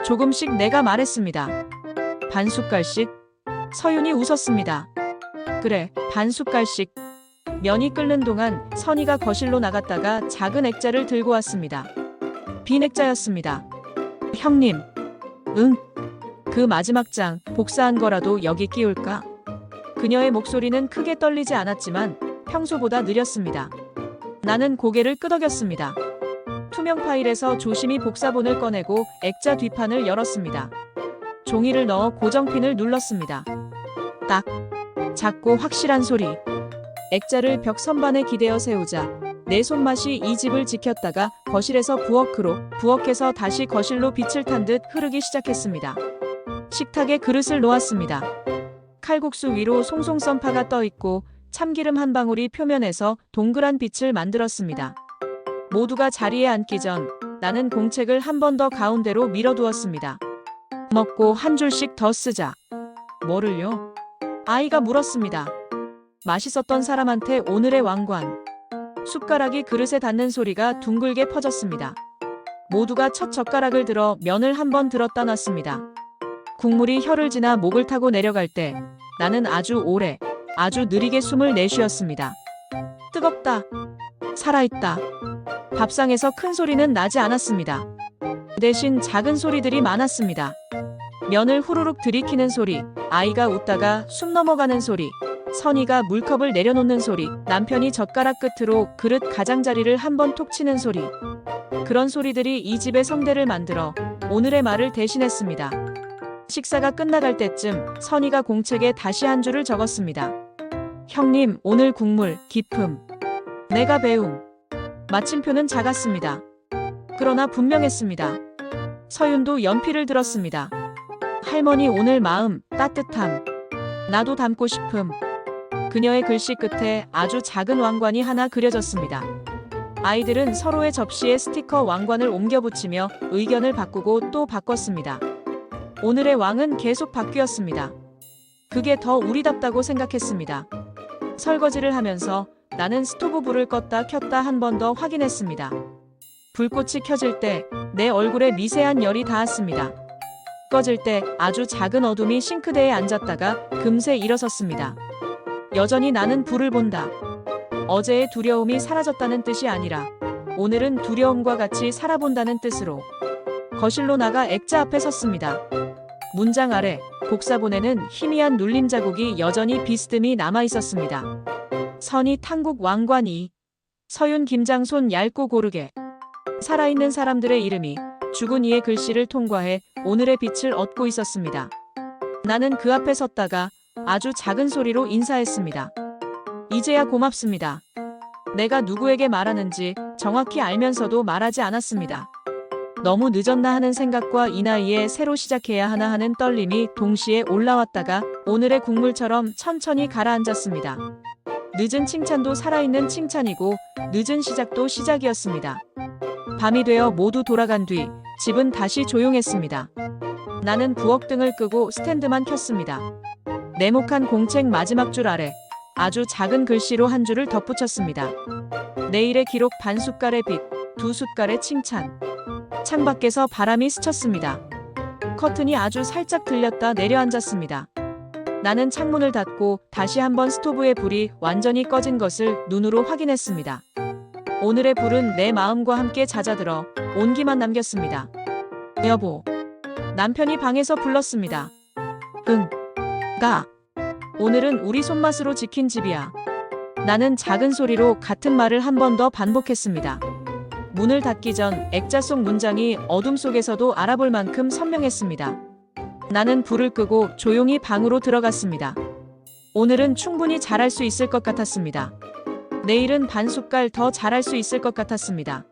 조금씩 내가 말했습니다. 반 숟갈씩. 서윤이 웃었습니다. 그래, 반 숟갈씩. 면이 끓는 동안 선희가 거실로 나갔다가 작은 액자를 들고 왔습니다. 빈 액자였습니다. 형님. 응. 그 마지막 장, 복사한 거라도 여기 끼울까? 그녀의 목소리는 크게 떨리지 않았지만 평소보다 느렸습니다. 나는 고개를 끄덕였습니다. 투명 파일에서 조심히 복사본을 꺼내고 액자 뒷판을 열었습니다. 종이를 넣어 고정핀을 눌렀습니다. 딱. 작고 확실한 소리. 액자를 벽 선반에 기대어 세우자 내 손맛이 이 집을 지켰다가 거실에서 부엌으로, 부엌에서 다시 거실로 빛을 탄 듯 흐르기 시작했습니다. 식탁에 그릇을 놓았습니다. 칼국수 위로 송송 썬파가 떠 있고 참기름 한 방울이 표면에서 동그란 빛을 만들었습니다. 모두가 자리에 앉기 전 나는 공책을 한 번 더 가운데로 밀어두었습니다. 먹고 한 줄씩 더 쓰자. 뭐를요? 아이가 물었습니다. 맛있었던 사람한테 오늘의 왕관. 숟가락이 그릇에 닿는 소리가 둥글게 퍼졌습니다. 모두가 첫 젓가락을 들어 면을 한 번 들었다 놨습니다. 국물이 혀를 지나 목을 타고 내려갈 때 나는 아주 오래, 아주 느리게 숨을 내쉬었습니다. 뜨겁다. 살아있다. 밥상에서 큰 소리는 나지 않았습니다. 대신 작은 소리들이 많았습니다. 면을 후루룩 들이키는 소리, 아이가 웃다가 숨 넘어가는 소리, 선희가 물컵을 내려놓는 소리, 남편이 젓가락 끝으로 그릇 가장자리를 한 번 톡 치는 소리. 그런 소리들이 이 집의 성대를 만들어 오늘의 말을 대신했습니다. 식사가 끝나갈 때쯤 선희가 공책에 다시 한 줄을 적었습니다. 형님, 오늘 국물, 깊음. 내가 배움. 마침표는 작았습니다. 그러나 분명했습니다. 서윤도 연필을 들었습니다. 할머니 오늘 마음, 따뜻함. 나도 담고 싶음. 그녀의 글씨 끝에 아주 작은 왕관이 하나 그려졌습니다. 아이들은 서로의 접시에 스티커 왕관을 옮겨 붙이며 의견을 바꾸고 또 바꿨습니다. 오늘의 왕은 계속 바뀌었습니다. 그게 더 우리답다고 생각했습니다. 설거지를 하면서 나는 스토브 불을 껐다 켰다 한 번 더 확인했습니다. 불꽃이 켜질 때 내 얼굴에 미세한 열이 닿았습니다. 꺼질 때 아주 작은 어둠이 싱크대에 앉았다가 금세 일어섰습니다. 여전히 나는 불을 본다. 어제의 두려움이 사라졌다는 뜻이 아니라 오늘은 두려움과 같이 살아본다는 뜻으로 거실로 나가 액자 앞에 섰습니다. 문장 아래 복사본에는 희미한 눌림 자국이 여전히 비스듬히 남아 있었습니다. 선이 탕국 왕관이 서윤 김장 손 얇고 고르게 살아있는 사람들의 이름이 죽은 이의 글씨를 통과해 오늘의 빛을 얻고 있었습니다. 나는 그 앞에 섰다가 아주 작은 소리로 인사했습니다. 이제야 고맙습니다. 내가 누구에게 말하는지 정확히 알면서도 말하지 않았습니다. 너무 늦었나 하는 생각과 이 나이에 새로 시작해야 하나 하는 떨림이 동시에 올라왔다가 오늘의 국물처럼 천천히 가라앉았습니다. 늦은 칭찬도 살아있는 칭찬이고 늦은 시작도 시작이었습니다. 밤이 되어 모두 돌아간 뒤 집은 다시 조용했습니다. 나는 부엌등을 끄고 스탠드만 켰습니다. 네모칸 공책 마지막 줄 아래 아주 작은 글씨로 한 줄을 덧붙였습니다. 내일의 기록 반 숟갈의 빛, 두 숟갈의 칭찬. 창밖에서 바람이 스쳤습니다. 커튼이 아주 살짝 들렸다 내려앉았습니다. 나는 창문을 닫고 다시 한번 스토브의 불이 완전히 꺼진 것을 눈으로 확인했습니다. 오늘의 불은 내 마음과 함께 잦아들어 온기만 남겼습니다. 여보. 남편이 방에서 불렀습니다. 응. 가. 오늘은 우리 손맛으로 지킨 집이야. 나는 작은 소리로 같은 말을 한 번 더 반복했습니다. 문을 닫기 전 액자 속 문장이 어둠 속에서도 알아볼 만큼 선명했습니다. 나는 불을 끄고 조용히 방으로 들어갔습니다. 오늘은 충분히 잘할 수 있을 것 같았습니다. 내일은 반 숟갈 더 잘할 수 있을 것 같았습니다.